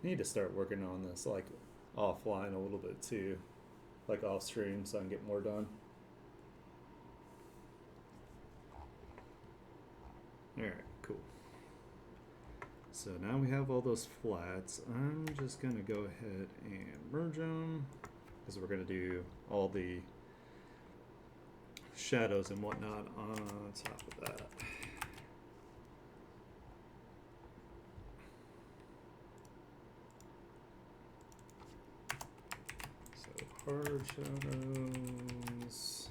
Need to start working on this like offline a little bit too, like off stream, so I can get more done. Alright, cool. So now we have all those flats. I'm just gonna go ahead and merge them because we're gonna do all the shadows and whatnot on top of that. So hard shadows.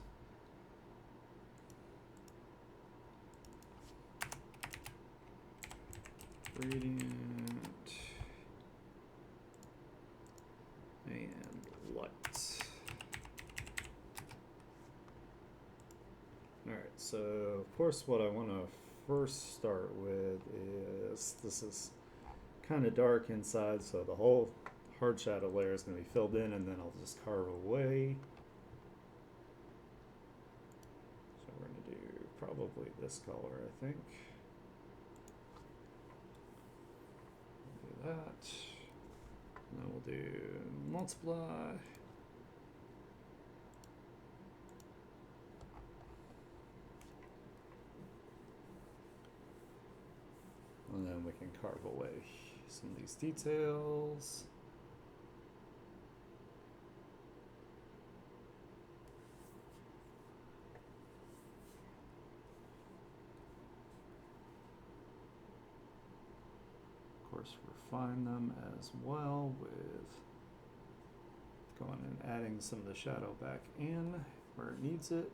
Radiant and light. Alright, so of course what I want to first start with is this is kind of dark inside, so the whole hard shadow layer is going to be filled in, and then I'll just carve away. So we're going to do probably this color, I think. That. And then we'll do multiply. And then we can carve away some of these details. Of course, refine them as well with going and adding some of the shadow back in where it needs it.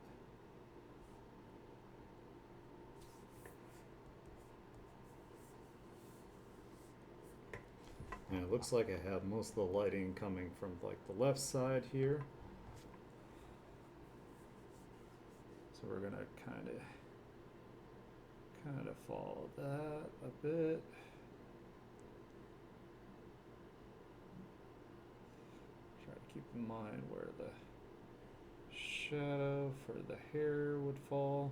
And it looks like I have most of the lighting coming from like the left side here. So we're gonna kind of follow that a bit. Try to keep in mind where the shadow for the hair would fall.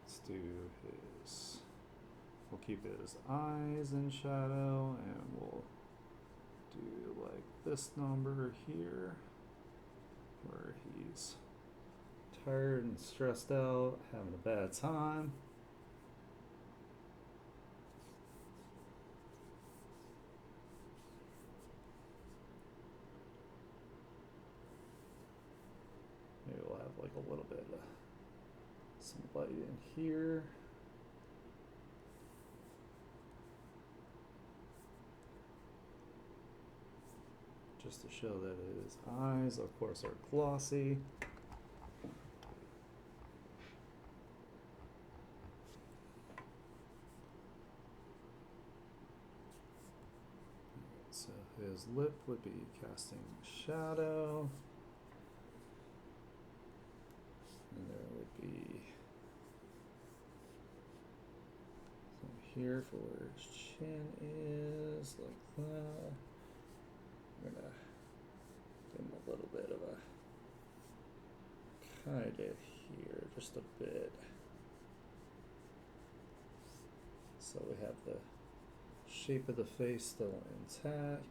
Let's do his, we'll keep his eyes in shadow, and we'll do like this number here where he's tired and stressed out, having a bad time. like a little bit of some light in here. Just to show that his eyes, of course, are glossy. So his lip would be casting shadow. And there would be some here for where his chin is, like that. I'm gonna give him a little bit of a kind of here, just a bit. So we have the shape of the face still intact.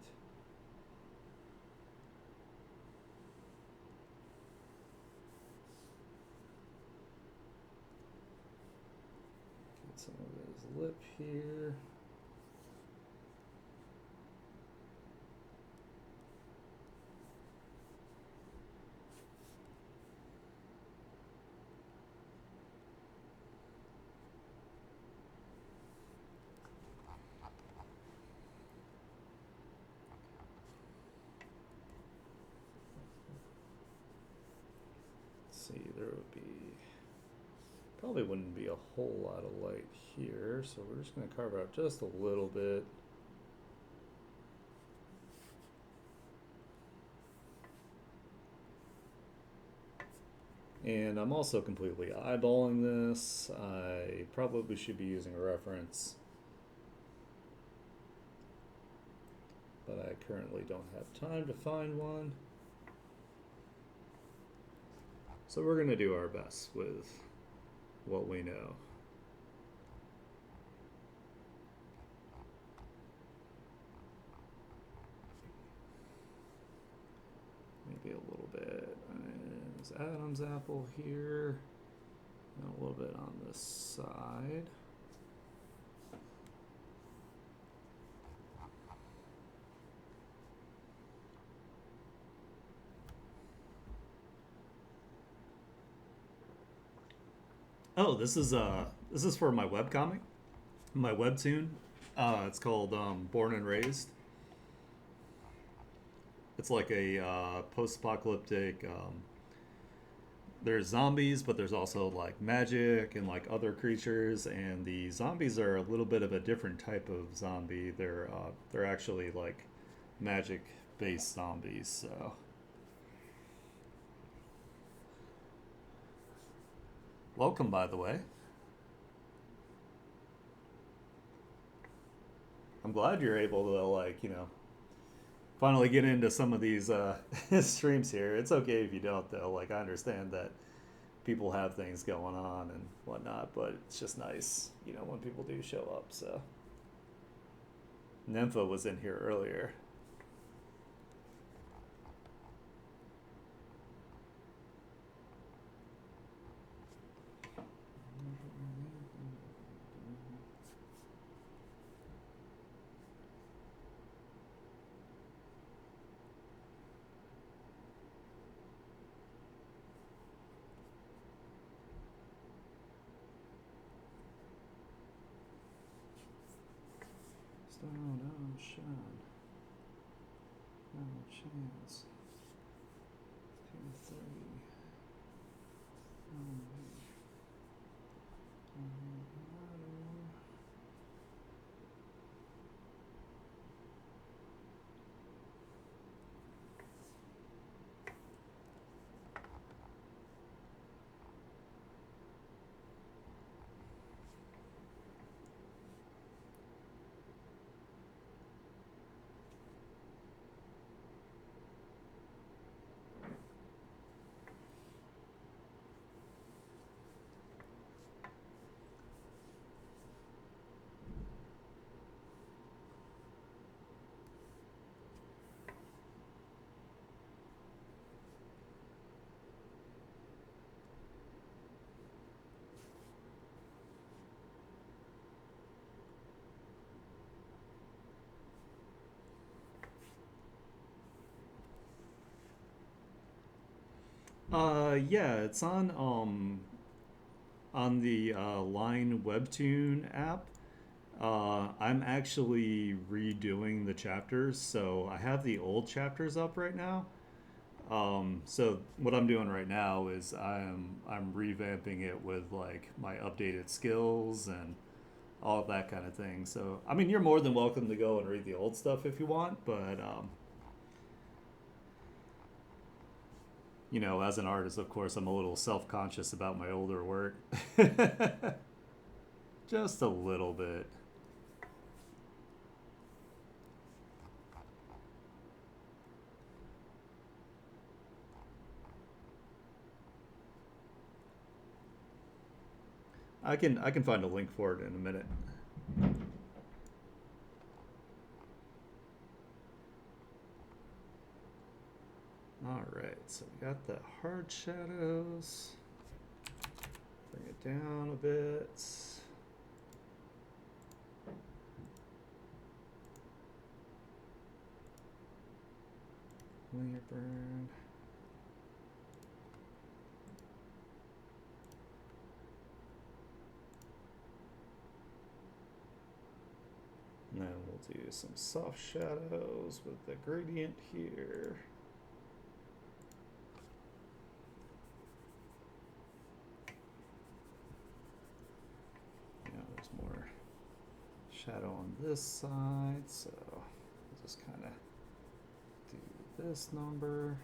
Get some of his lip here. See, there would be, probably wouldn't be a whole lot of light here, so we're just going to carve out just a little bit. And I'm also completely eyeballing this. I probably should be using a reference, but I currently don't have time to find one. So we're going to do our best with what we know. Maybe a little bit. There's Adam's apple here. And a little bit on this side. Oh, this is for my webcomic, my webtoon. It's called Born and Raised. It's like a post-apocalyptic. There's zombies, but there's also like magic and like other creatures, and the zombies are a little bit of a different type of zombie. They're actually like magic-based zombies. So. Welcome, by the way. I'm glad you're able to, like, finally get into some of these streams here. It's okay if you don't, though. Like, I understand that people have things going on and whatnot, but it's just nice, when people do show up, so. Nympha was in here earlier. Stone shine. No chance. 230. Yeah, it's on the Line Webtoon app. I'm actually redoing the chapters, so I have the old chapters up right now. So what I'm doing right now is I'm revamping it with like my updated skills and all of that kind of thing. So I mean, you're more than welcome to go and read the old stuff if you want, but you know, as an artist, of course, I'm a little self-conscious about my older work. Just a little bit. I can find a link for it in a minute. All right, so we got the hard shadows. Bring it down a bit. Layer burn. And then we'll do some soft shadows with the gradient here. Now there's more shadow on this side, so we'll just kind of do this number.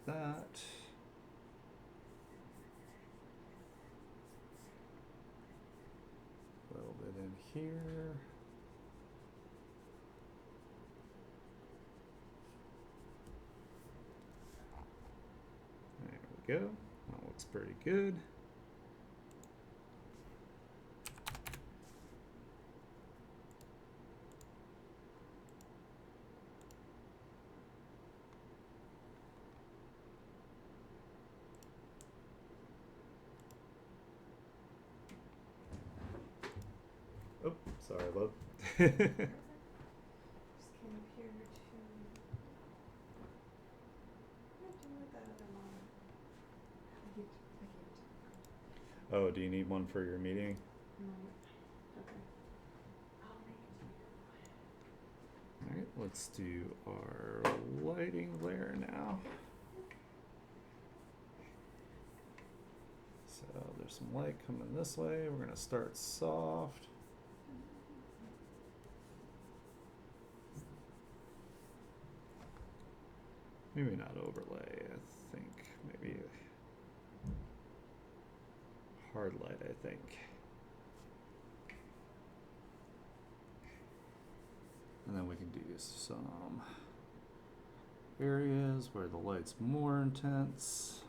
Like that. A little bit in here. There we go. That looks pretty good. Oh, sorry, love. Just came up here to. What do with that other one? I gave it to Oh, do you need one for your meeting? No. Okay. I'll make it to you. All right, let's do our lighting layer now. So there's some light coming this way. We're gonna start soft. Maybe not overlay, I think. Maybe hard light, I think. And then we can do some areas where the light's more intense.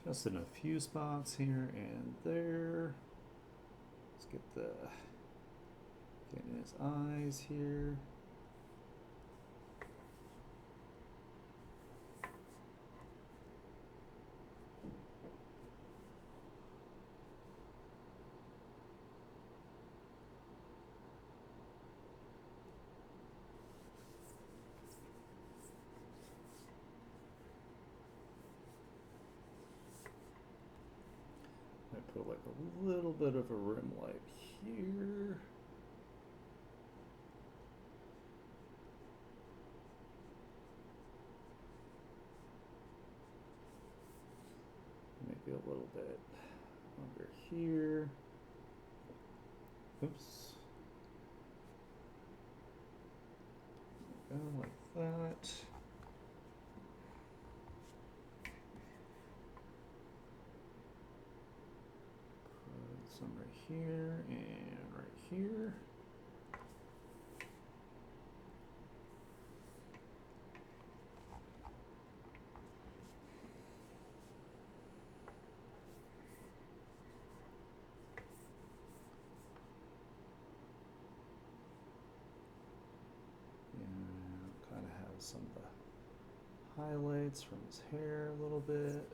Just in a few spots here and there. Let's get in his eyes here. I put like a little bit of a rim light here. Maybe a little bit under here. Oops. Go like that. Put some right here and right here. highlights from his hair a little bit.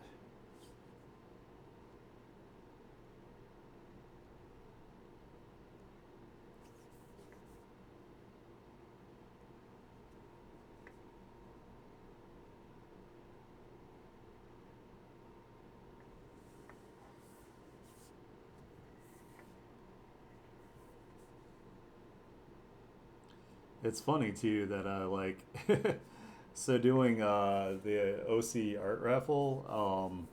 It's funny too that like so doing the OC art raffle.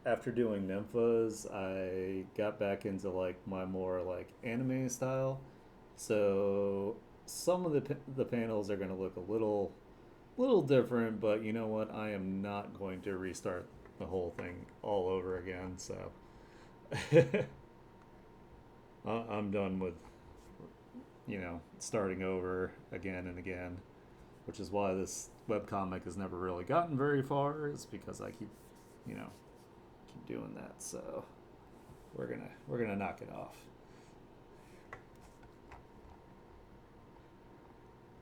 After doing Nymphas, I got back into like my more like anime style. So some of the panels are going to look a little different, but you know what? I am not going to restart the whole thing all over again. So I'm done with starting over again and again, which is why this webcomic has never really gotten very far. Is because I you know keep doing that. So we're gonna knock it off.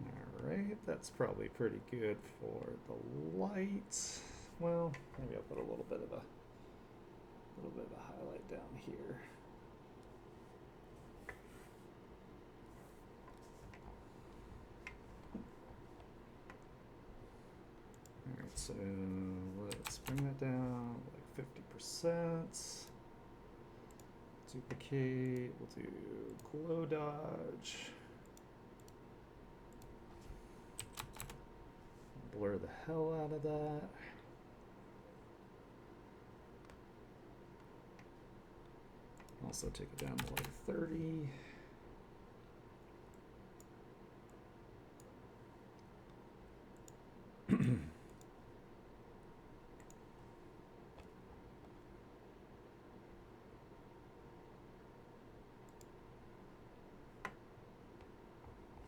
All right, that's probably pretty good for the light. Well, maybe I'll put a little bit of a highlight down here. All right, so let's bring that down like 50%. Duplicate, we'll do glow dodge. Blur the hell out of that. Also take it down to like 30.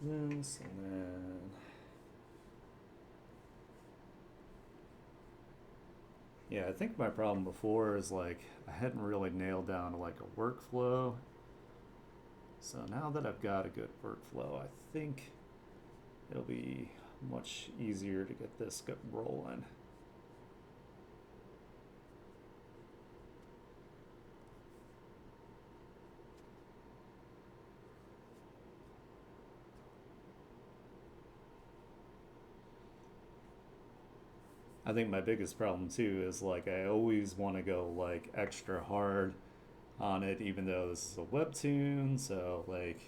This and then yeah, I think my problem before is like I hadn't really nailed down like a workflow. So now that I've got a good workflow, I think it'll be much easier to get this rolling. I think my biggest problem too is like I always want to go like extra hard on it, even though this is a webtoon. So like,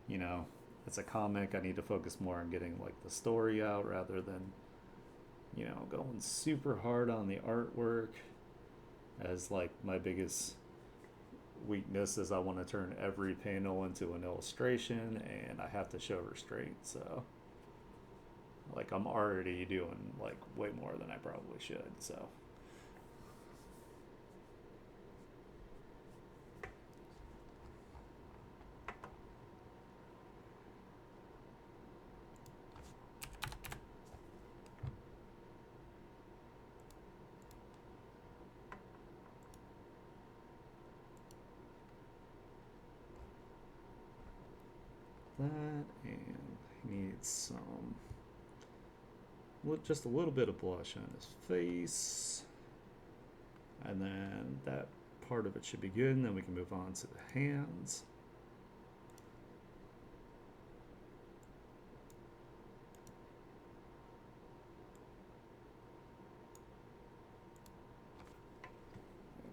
you know, it's a comic. I need to focus more on getting like the story out rather than going super hard on the artwork. As like my biggest weakness is I want to turn every panel into an illustration, and I have to show restraint. So like I'm already doing like way more than I probably should. So that, and he needs some just a little bit of blush on his face, and then that part of it should be good, and then we can move on to the hands.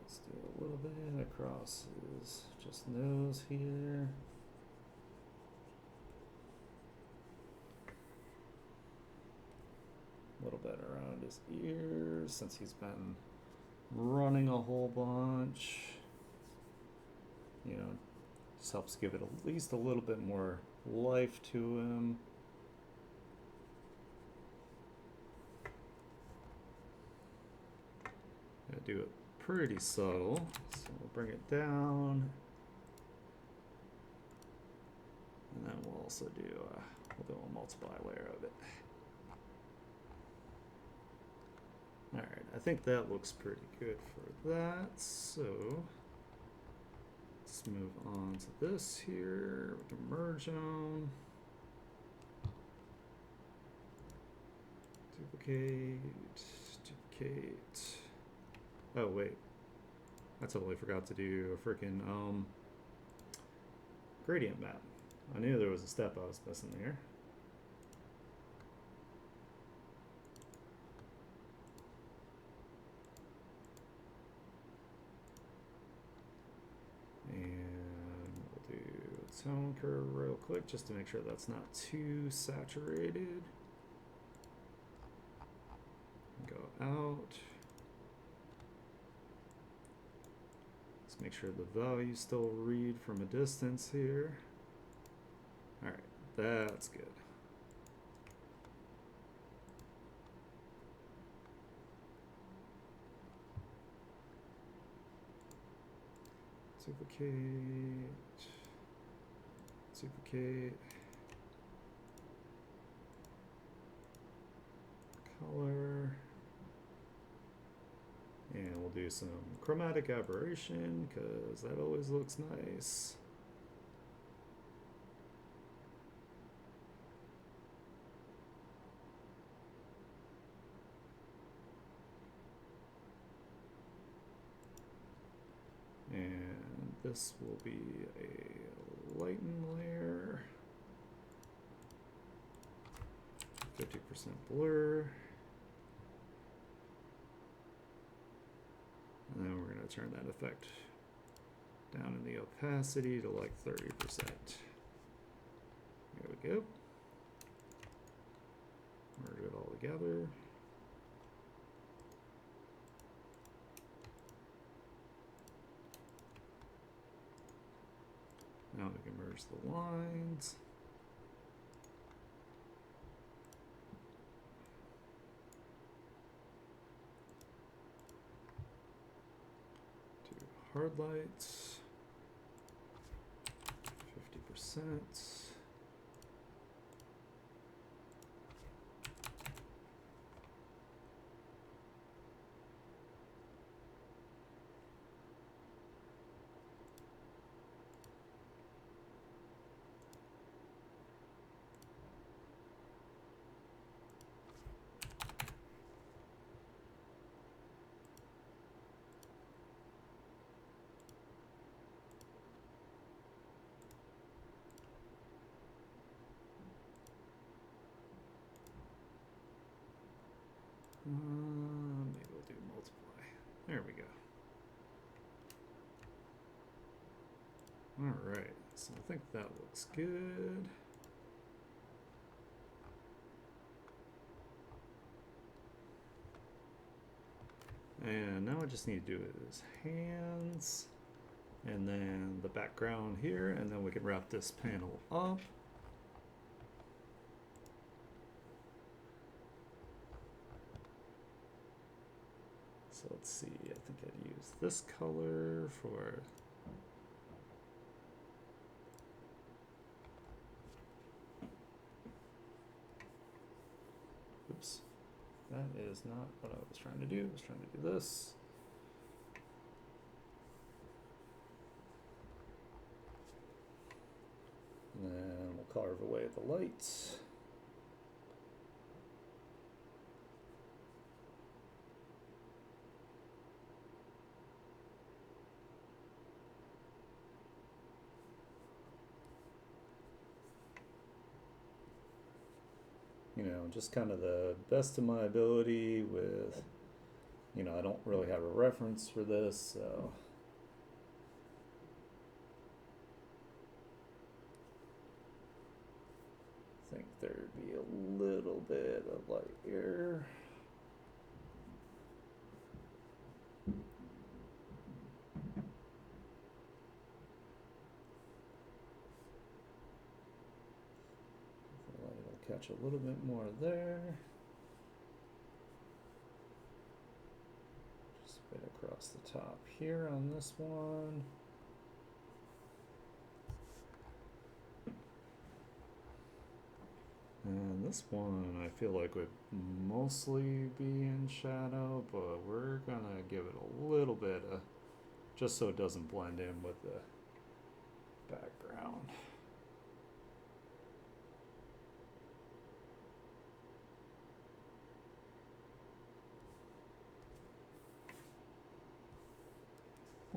Let's do a little bit across his just nose here. A little bit around his ears since he's been running a whole bunch. Just helps give it at least a little bit more life to him. Gotta do it pretty subtle, so we'll bring it down. And then we'll also do a multiply layer of it. Alright, I think that looks pretty good for that. So let's move on to this here. We can merge them. duplicate. Oh wait, I totally forgot to do a freaking gradient map. I knew there was a step I was missing there. And we'll do tone curve real quick just to make sure that's not too saturated. Go out. Let's make sure the values still read from a distance here. All right, that's good. Duplicate, color, and we'll do some chromatic aberration because that always looks nice. And this will be a lighten layer, 50% blur. And then we're going to turn that effect down in the opacity to like 30%. There we go. Merge it all together. Now we can merge the lines. Do hard lights, 50%. Maybe we'll do multiply. There we go. All right, so I think that looks good. And now I just need to do his hands and then the background here, and then we can wrap this panel up. So let's see, I think I'd use this color for oops. That is not what I was trying to do. I was trying to do this. And then we'll carve away the lights. You know, just kind of the best of my ability with, you know, I don't really have a reference for this, so. I think there'd be a little bit of light here. The light will catch a little bit more there. Just a bit across the top here on this one. And this one I feel like would mostly be in shadow, but we're gonna give it a little bit of, just so it doesn't blend in with the background.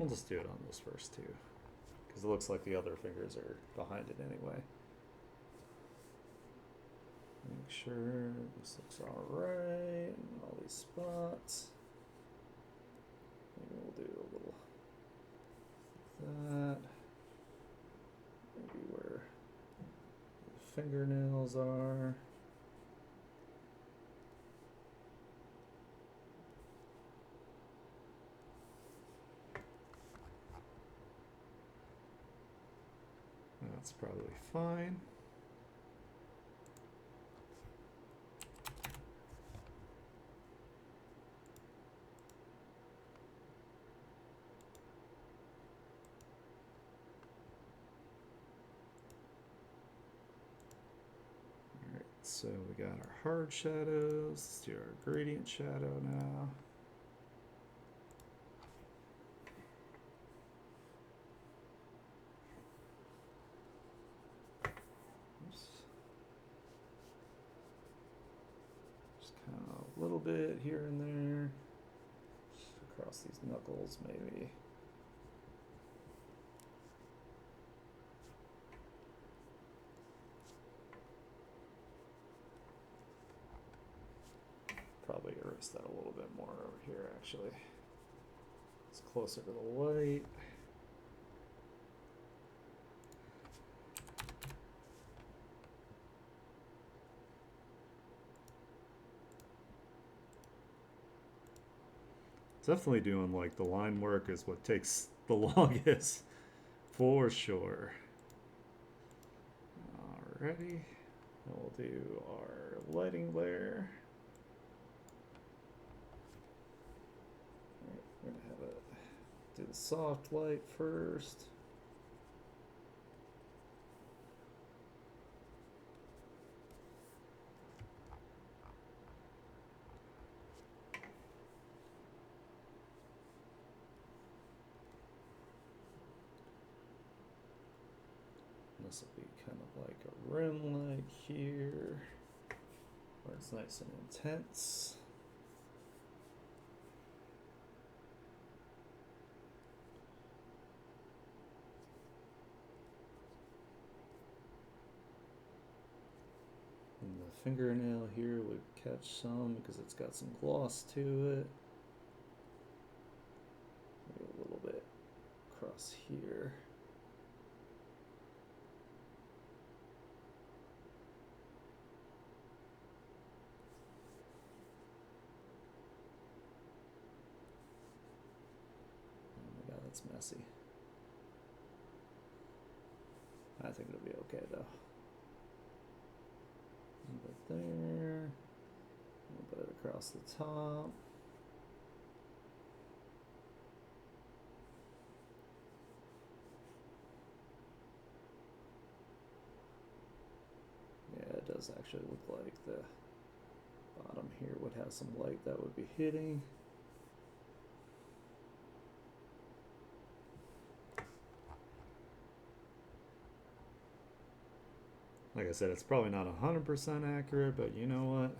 We'll just do it on this first too, because it looks like the other fingers are behind it anyway. Make sure this looks alright in all these spots. Maybe we'll do a little like that. Maybe where the fingernails are. That's probably fine. Alright, so we got our hard shadows. Let's do our gradient shadow now. A little bit here and there, just across these knuckles maybe. Probably erase that a little bit more over here actually. It's closer to the light. Definitely doing like the line work is what takes the longest for sure. Alrighty, then we'll do our lighting layer. Alright, we're gonna have it do the soft light first. This will be kind of like a rim light here, where it's nice and intense. And the fingernail here would catch some because it's got some gloss to it. Maybe a little bit across here. It's messy. I think it'll be okay though. A little bit there, a little bit across the top. Yeah, it does actually look like the bottom here would have some light that would be hitting. Like I said, it's probably not 100% accurate, but you know what?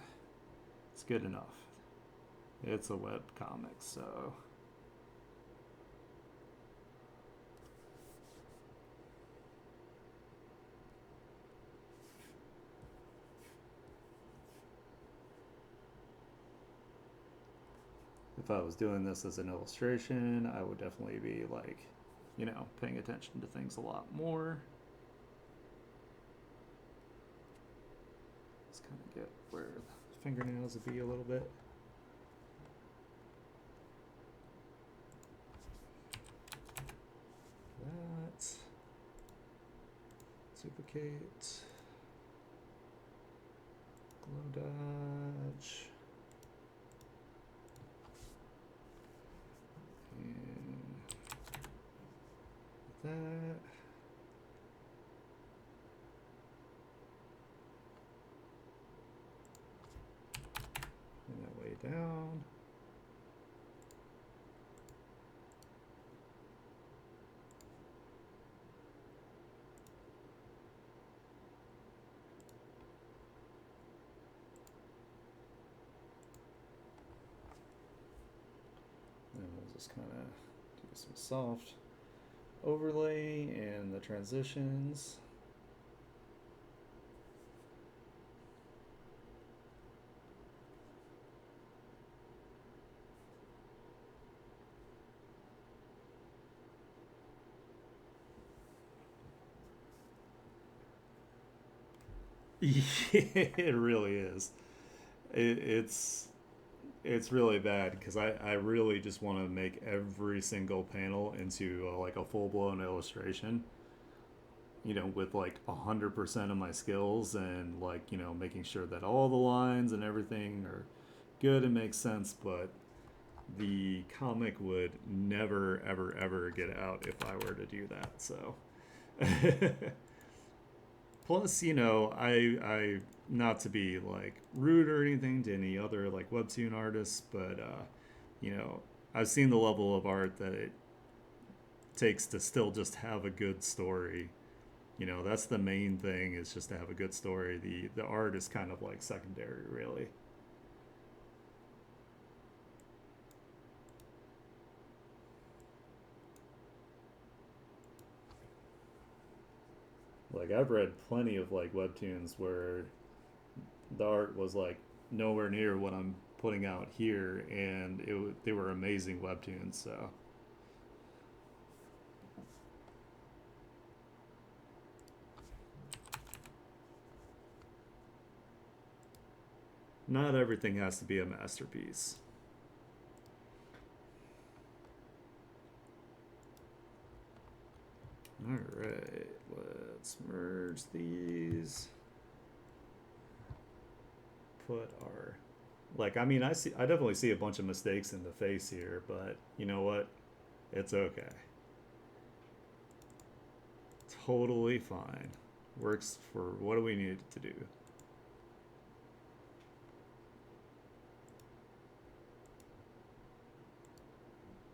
It's good enough. It's a web comic, so. If I was doing this as an illustration, I would definitely be like, you know, paying attention to things a lot more. Kind of get where the fingernails would be a little bit. That. Duplicate. Glow dodge. And that. Way down. And we'll just kind of do some soft overlay and the transitions. Yeah, it really is. It's really bad because I really just want to make every single panel into like a full blown illustration. With like 100% of my skills and like making sure that all the lines and everything are good and make sense, but the comic would never ever ever get out if I were to do that. So plus, I not to be like rude or anything to any other like webtoon artists, but you know, I've seen the level of art that it takes to still just have a good story. That's the main thing, is just to have a good story. The art is kind of like secondary, really. Like I've read plenty of like webtoons where the art was like nowhere near what I'm putting out here, and they were amazing webtoons. So not everything has to be a masterpiece. All right, let's merge these. Put our like I definitely see a bunch of mistakes in the face here, but you know what? It's okay. Totally fine. Works for what do we need it to do.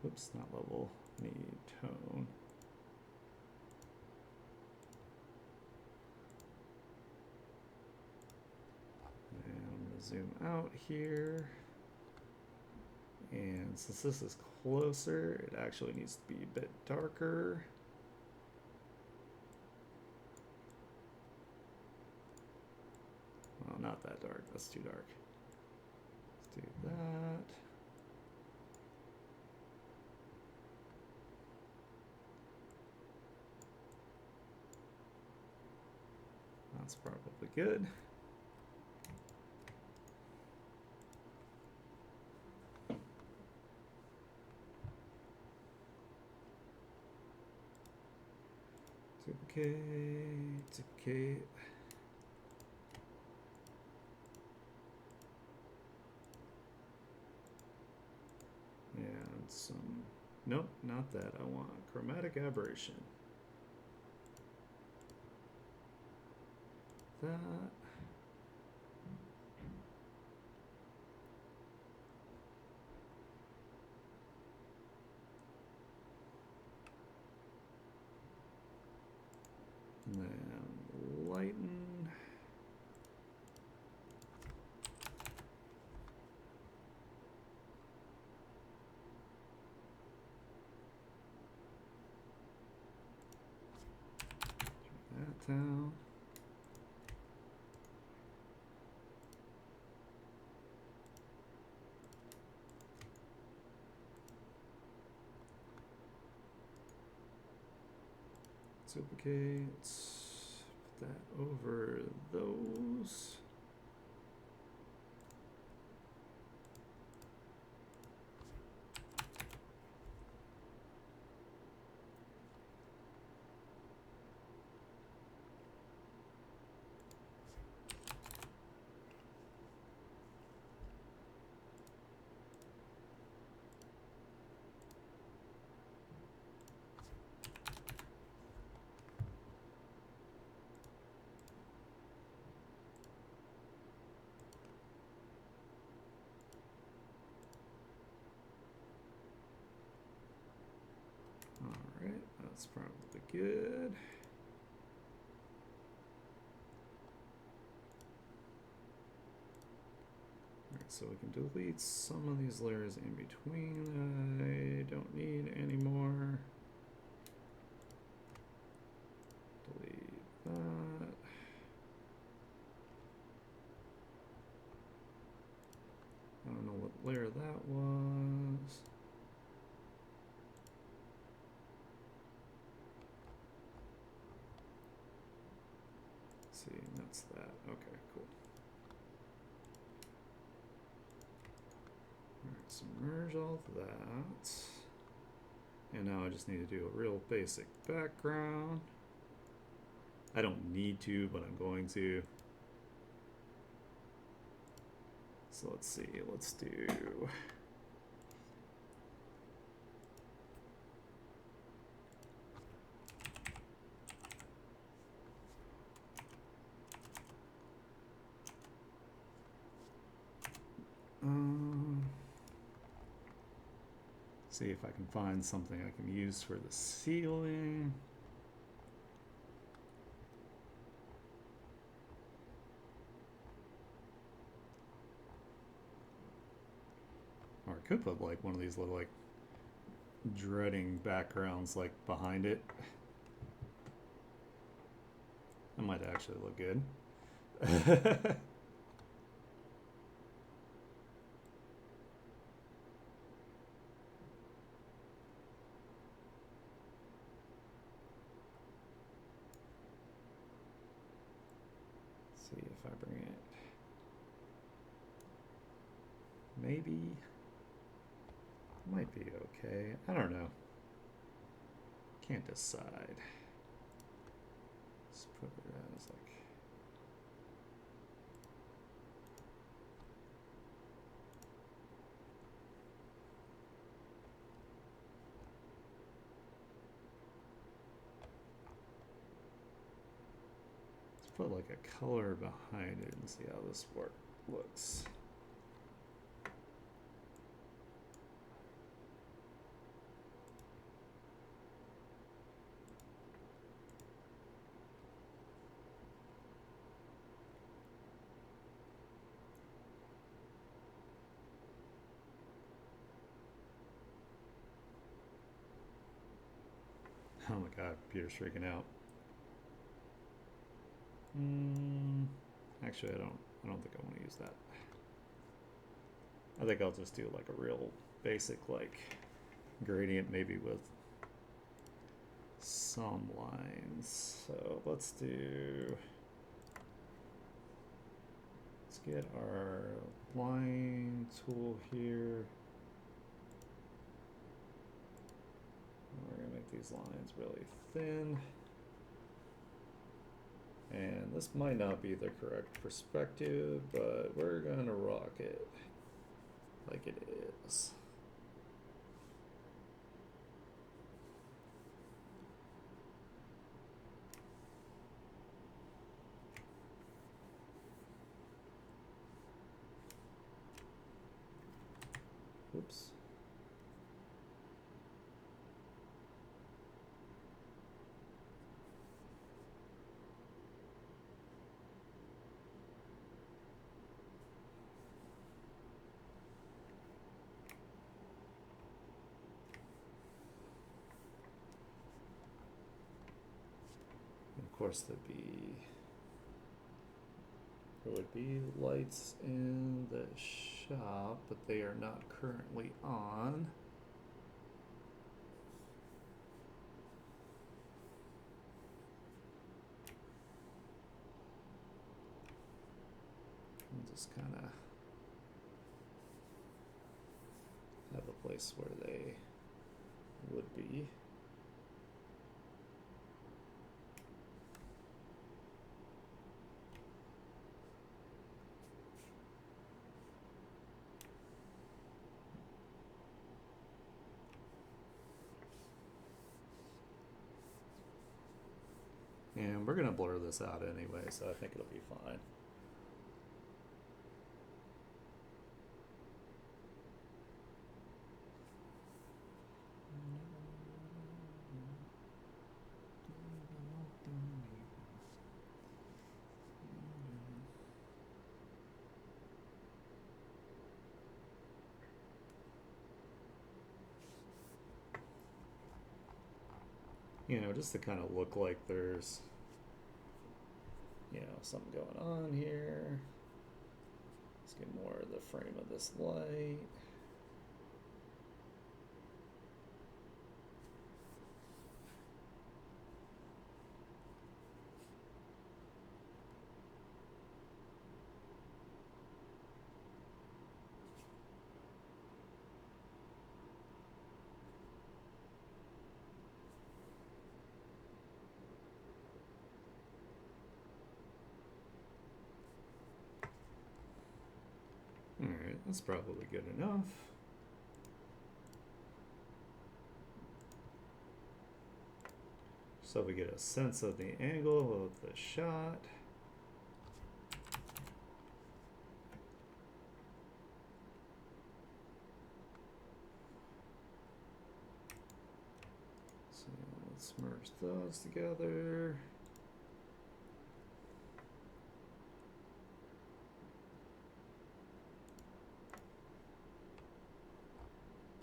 Oops, not level. Need tone. And I'm gonna zoom out here. And since this is closer, it actually needs to be a bit darker. Well, not that dark. That's too dark. Let's do that. That's probably good. Duplicate. And some, nope, not that. I want chromatic aberration. That. And then lighten. That down. Duplicate. Put that over those. Alright, that's probably good. so we can delete some of these layers in between I don't need anymore. Delete that. I don't know what layer that was. Let's see, that's that. Okay, cool. Alright, so merge all of that. And now I just need to do a real basic background. I don't need to, but I'm going to. So let's see, let's do. See if I can find something I can use for the ceiling. Or I could put like one of these little like dreading backgrounds like behind it. That might actually look good. See if I bring it. Maybe. Might be okay. I don't know. Can't decide. Let's put it as like. Let's put like a color behind it and see how this looks. Oh my god, computer's freaking out. Actually, I don't think I want to use that. I think I'll just do like a real basic like gradient, maybe with some lines. So let's get our line tool here. We're gonna make these lines really thin. And this might not be the correct perspective, but we're gonna rock it like it is. Oops. Of course, there would be lights in the shop, but they are not currently on. I'll just kind of have a place where they would be. And we're gonna blur this out anyway, so I think it'll be fine. You know, just to kind of look like there's, you know, something going on here. Let's get more of the frame of this light. Alright, that's probably good enough. So we get a sense of the angle of the shot. So let's merge those together.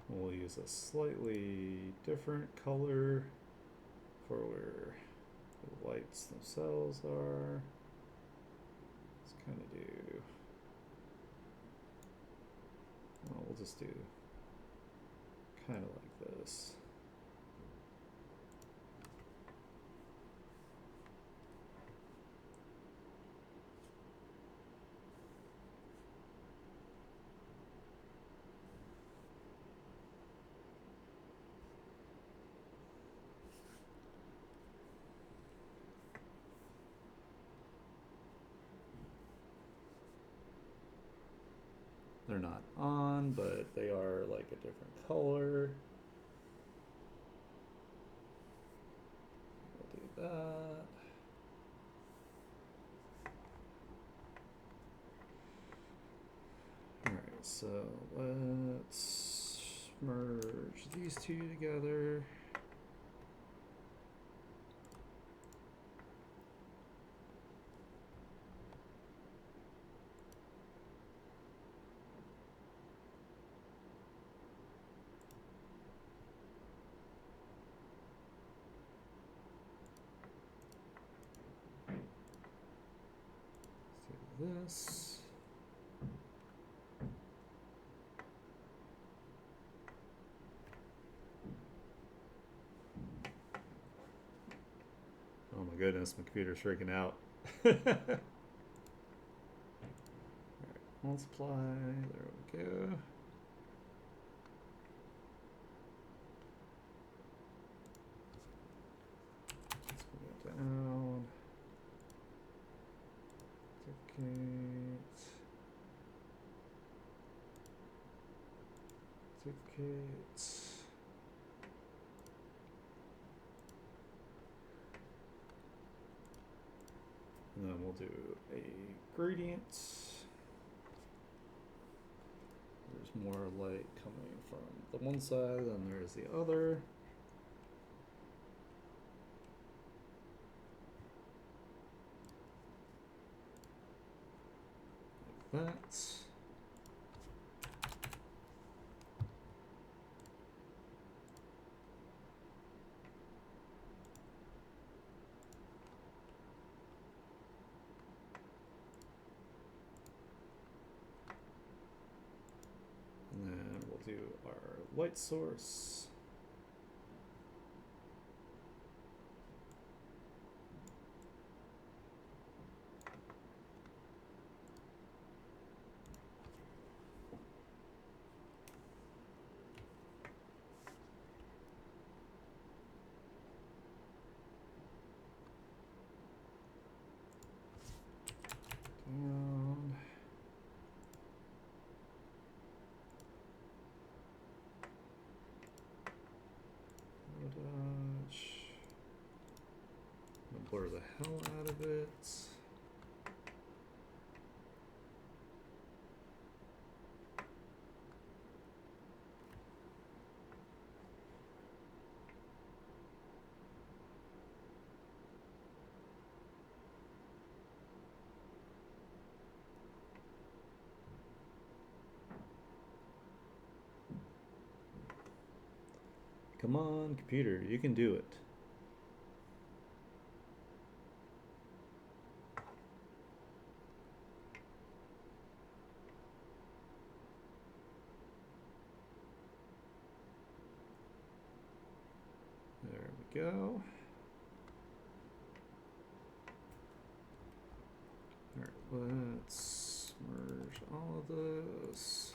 We'll use a slightly different color for where the lights themselves are. Let's kind of do, well, we'll just do kind of like this. They're not on, but they are like a different color. We'll do that. Alright, so let's merge these two together. Do this. Oh my goodness, my computer's freaking out. Alright, multiply, there we go. Let's put it down. Duplicate. And then we'll do a gradient. There's more light coming from the one side than there's the other. Like that. And then we'll do our light source. Down. Dodge. Blur the hell out of it. Come on, computer, you can do it. go. Alright, let's merge all of this.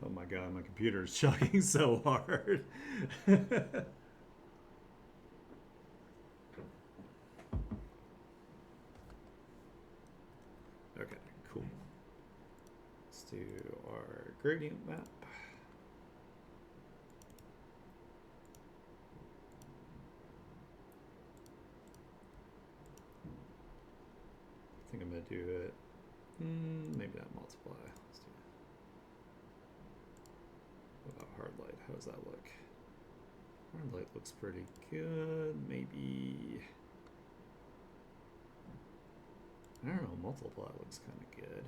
Oh my god, my computer is chugging so hard. Okay, cool. Let's do our gradient map. I think I'm gonna do it. Maybe not multiply. Let's do it. What about hard light? How does that look? Hard light looks pretty good. Maybe. I don't know. Multiply looks kind of good.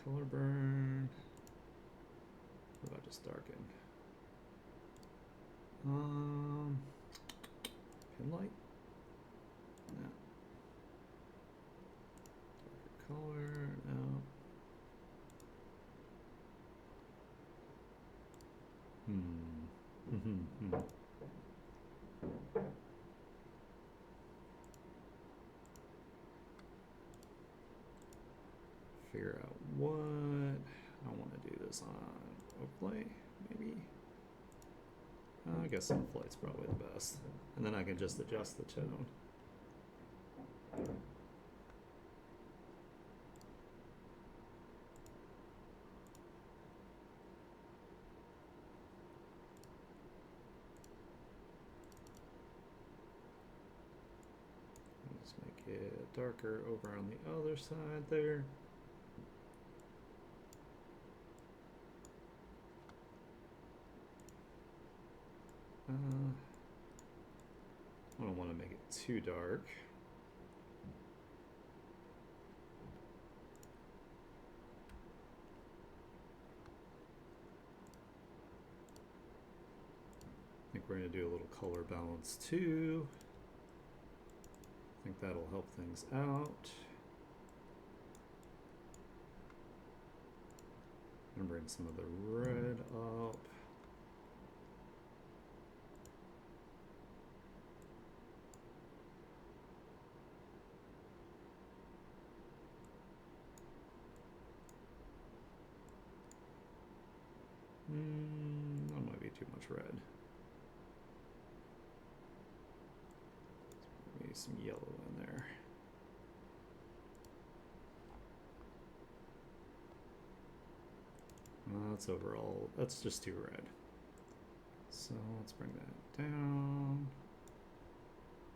Color burn. What about just darken? Pin light? No. Darker color? No. Figure out what I want to do this on overlay, maybe. I guess Sunflight's probably the best, and then I can just adjust the tone. Let's make it darker over on the other side there. I don't want to make it too dark. I think we're going to do a little color balance too. I think that'll help things out. I'm going to bring some of the red up. That might be too much red. Maybe some yellow in there. That's overall, that's just too red. So let's bring that down.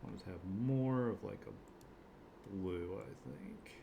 I want to have more of like a blue, I think.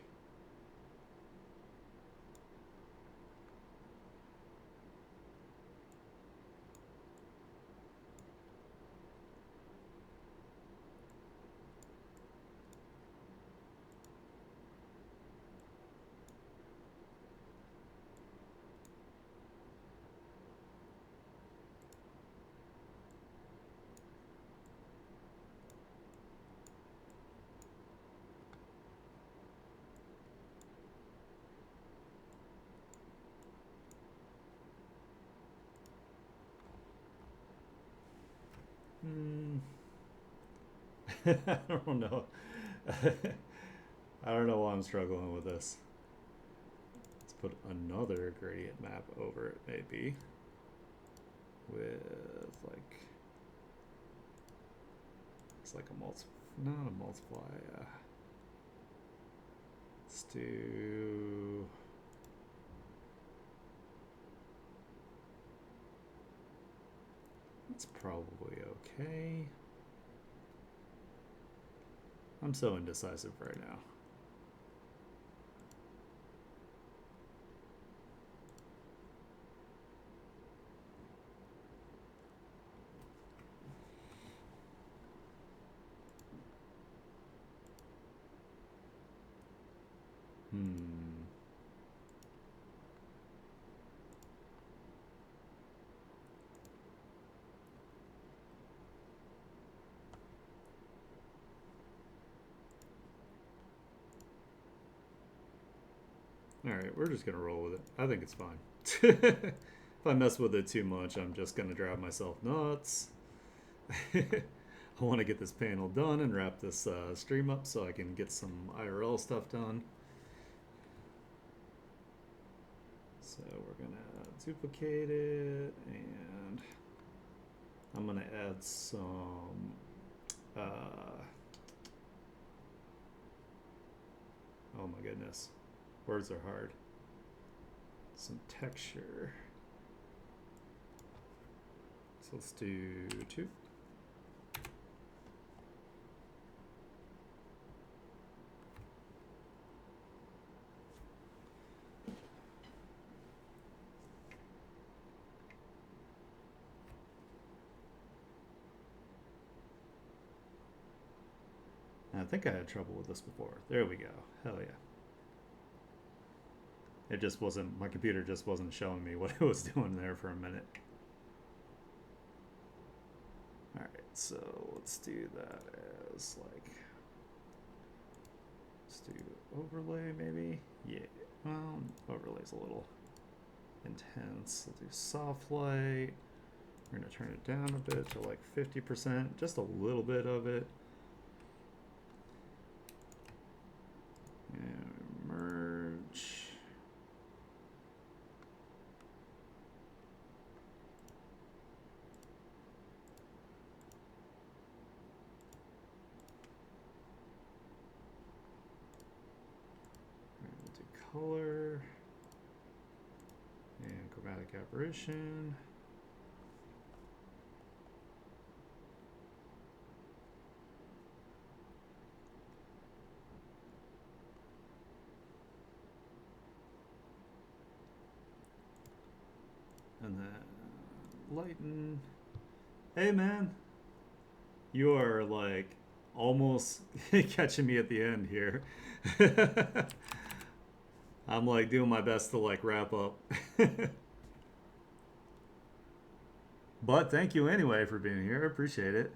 I don't know. I don't know why I'm struggling with this. Let's put another gradient map over it, maybe. With like, it's like not a multiply. Let's do. It's probably okay. I'm so indecisive right now. Hmm. All right, we're just gonna roll with it. I think it's fine. If I mess with it too much, I'm just gonna drive myself nuts. I want to get this panel done and wrap this stream up so I can get some IRL stuff done. So we're gonna duplicate it, and I'm gonna add some. Oh my goodness, words are hard. Some texture. So let's do 2. I think I had trouble with this before. There we go. Hell yeah. It just wasn't, my computer just wasn't showing me what it was doing there for a minute. Alright, so let's do that as like, let's do overlay maybe? Yeah, well, overlay's a little intense. We'll do soft light. We're gonna turn it down a bit to like 50%, just a little bit of it. And merge. We'll do color and chromatic aberration. And then lighten. Hey man, you are like almost catching me at the end here. I'm like doing my best to like wrap up. But thank you anyway for being here. I appreciate it.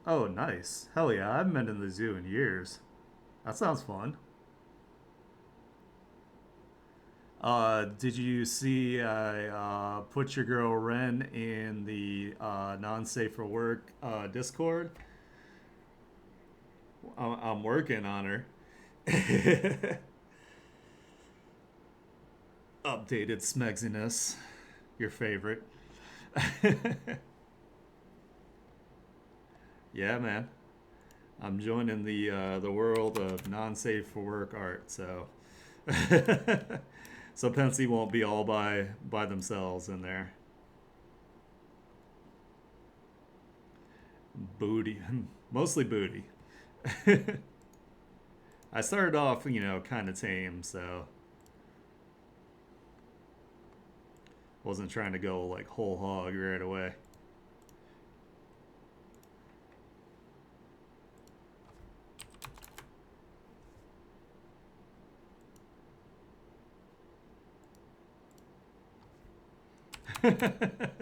Oh, nice. Hell yeah, I haven't been in the zoo in years. That sounds fun. Did you see I put your girl Ren in the non-safe for work Discord? I'm working on her. Updated smegsiness, your favorite. Yeah, man. I'm joining the world of non-safe for work art, so so Pensy won't be all by themselves in there. Booty, mostly booty. I started off, kind of tame, so wasn't trying to go like whole hog right away.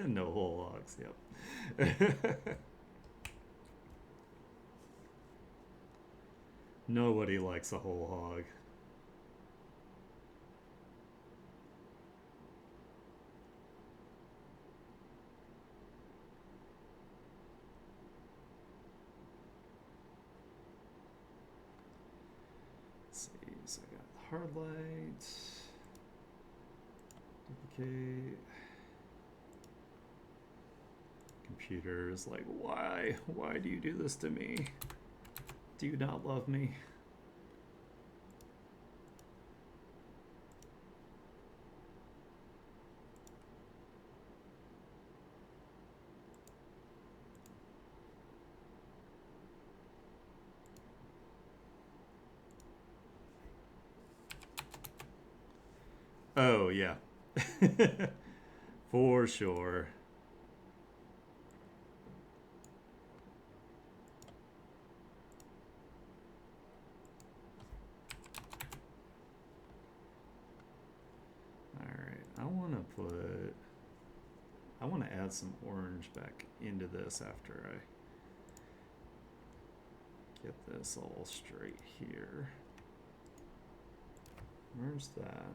No whole hogs. Yep. Nobody likes a whole hog. Let's see. So I got the hard light. Duplicate. Computer is like, why? Why do you do this to me? Do you not love me? Oh, yeah. For sure. put. I want to add some orange back into this after I get this all straight here. Where's that?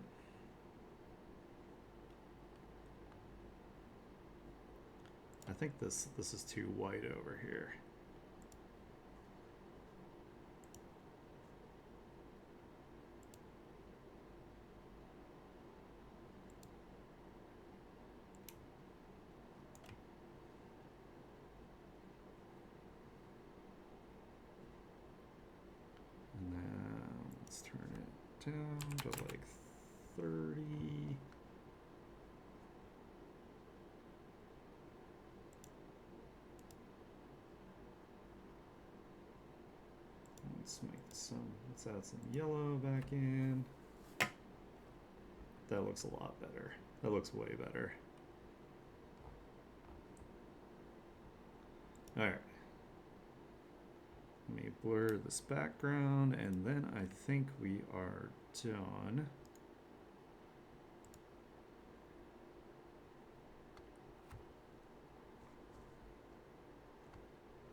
I think this is too white over here. And then let's turn it down to like 30. Let's make some, let's add some yellow back in. That looks a lot better. That looks way better. All right. Let me blur this background, and then I think we are done.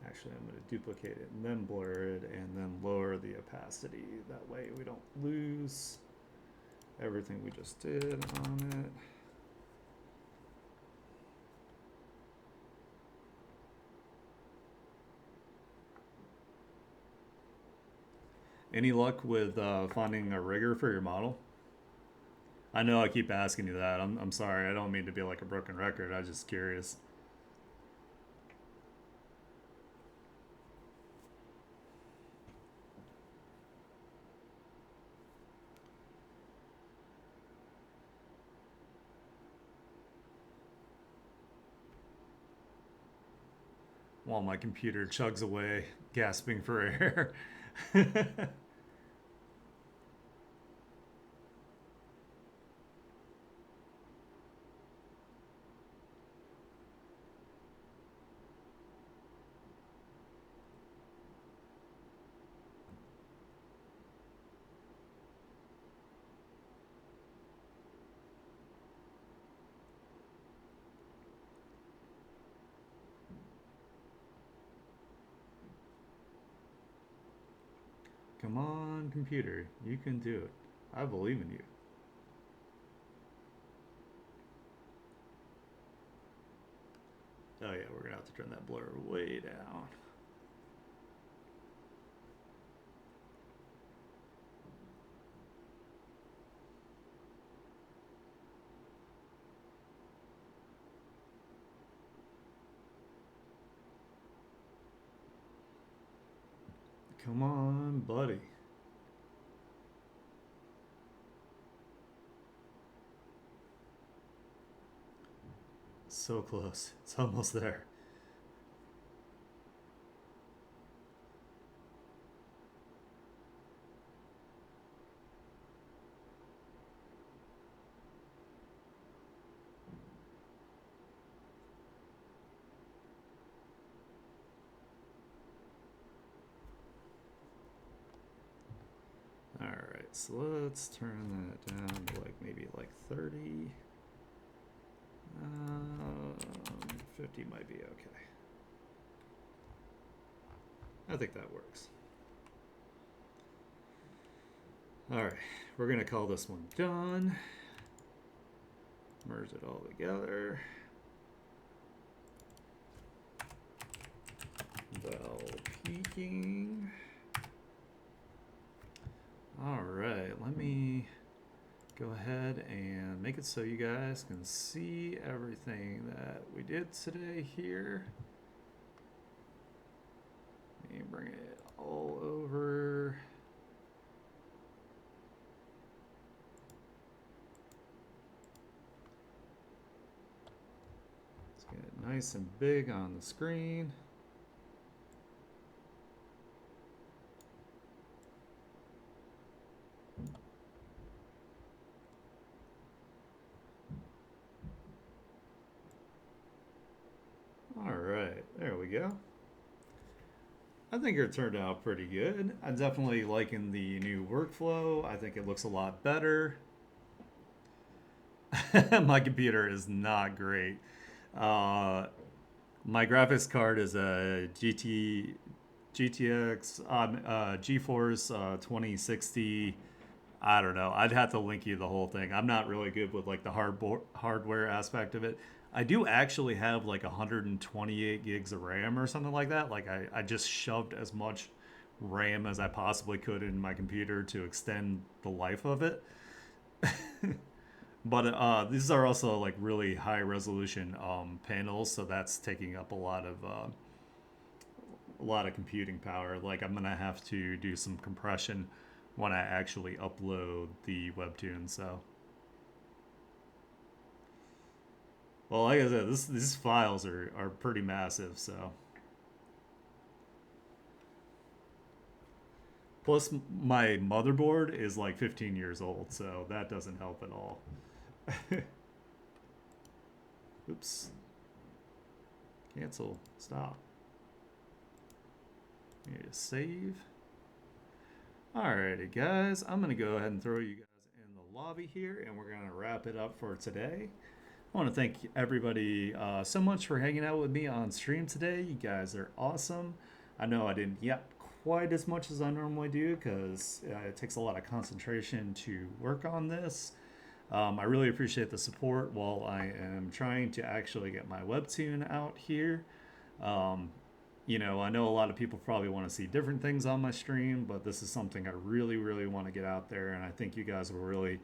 Actually, I'm going to duplicate it and then blur it and then lower the opacity. That way we don't lose everything we just did on it. Any luck with finding a rigger for your model? I know I keep asking you that. I'm sorry. I don't mean to be like a broken record. I'm just curious. While my computer chugs away, gasping for air. Come on, computer. You can do it. I believe in you. Oh yeah, we're gonna have to turn that blur way down. Come on, buddy. So close. It's almost there. Alright, so let's turn that down to like maybe like 30. 50 might be okay. I think that works. Alright, we're going to call this one done. Merge it all together. Bell peaking. Alright, let me go ahead and make it so you guys can see everything that we did today here. Let me bring it all over. Let's get it nice and big on the screen. All right, there we go. I think it turned out pretty good. I'm definitely liking the new workflow. I think it looks a lot better. My computer is not great. Uh, my graphics card is a GTX GeForce 2060. I don't know. I'd have to link you the whole thing. I'm not really good with like the hardware aspect of it. I do actually have like 128 gigs of RAM or something like that. Like I just shoved as much RAM as I possibly could in my computer to extend the life of it. But these are also like really high resolution panels, so that's taking up a lot of computing power. Like I'm gonna have to do some compression when I actually upload the webtoon. So, well, like I said, these files are pretty massive. So, plus my motherboard is like 15 years old, so that doesn't help at all. Oops, cancel, stop. Need to save. Alrighty, guys, I'm gonna go ahead and throw you guys in the lobby here, and we're gonna wrap it up for today. I want to thank everybody so much for hanging out with me on stream today. You guys are awesome. I know I didn't yet quite as much as I normally do because it takes a lot of concentration to work on this. I really appreciate the support while I am trying to actually get my webtoon out here. Um, I know a lot of people probably want to see different things on my stream, but this is something I really, really want to get out there, and I think you guys will really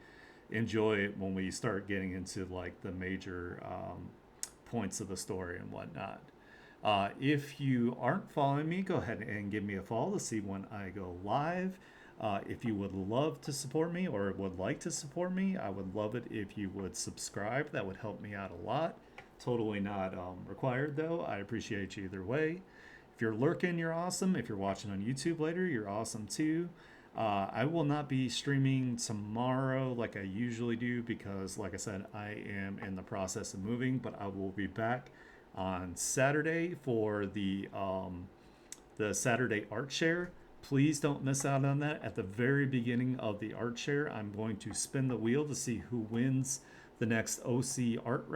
enjoy it when we start getting into like the major points of the story and whatnot. If you aren't following me, go ahead and give me a follow to see when I go live. If you would love to support me or would like to support me, I would love it if you would subscribe. That would help me out a lot. Totally not required though. I appreciate you either way. If you're lurking, you're awesome. If you're watching on YouTube later, you're awesome too. I will not be streaming tomorrow like I usually do because, like I said, I am in the process of moving. But I will be back on Saturday for the Saturday art share. Please don't miss out on that. At the very beginning of the art share, I'm going to spin the wheel to see who wins the next OC art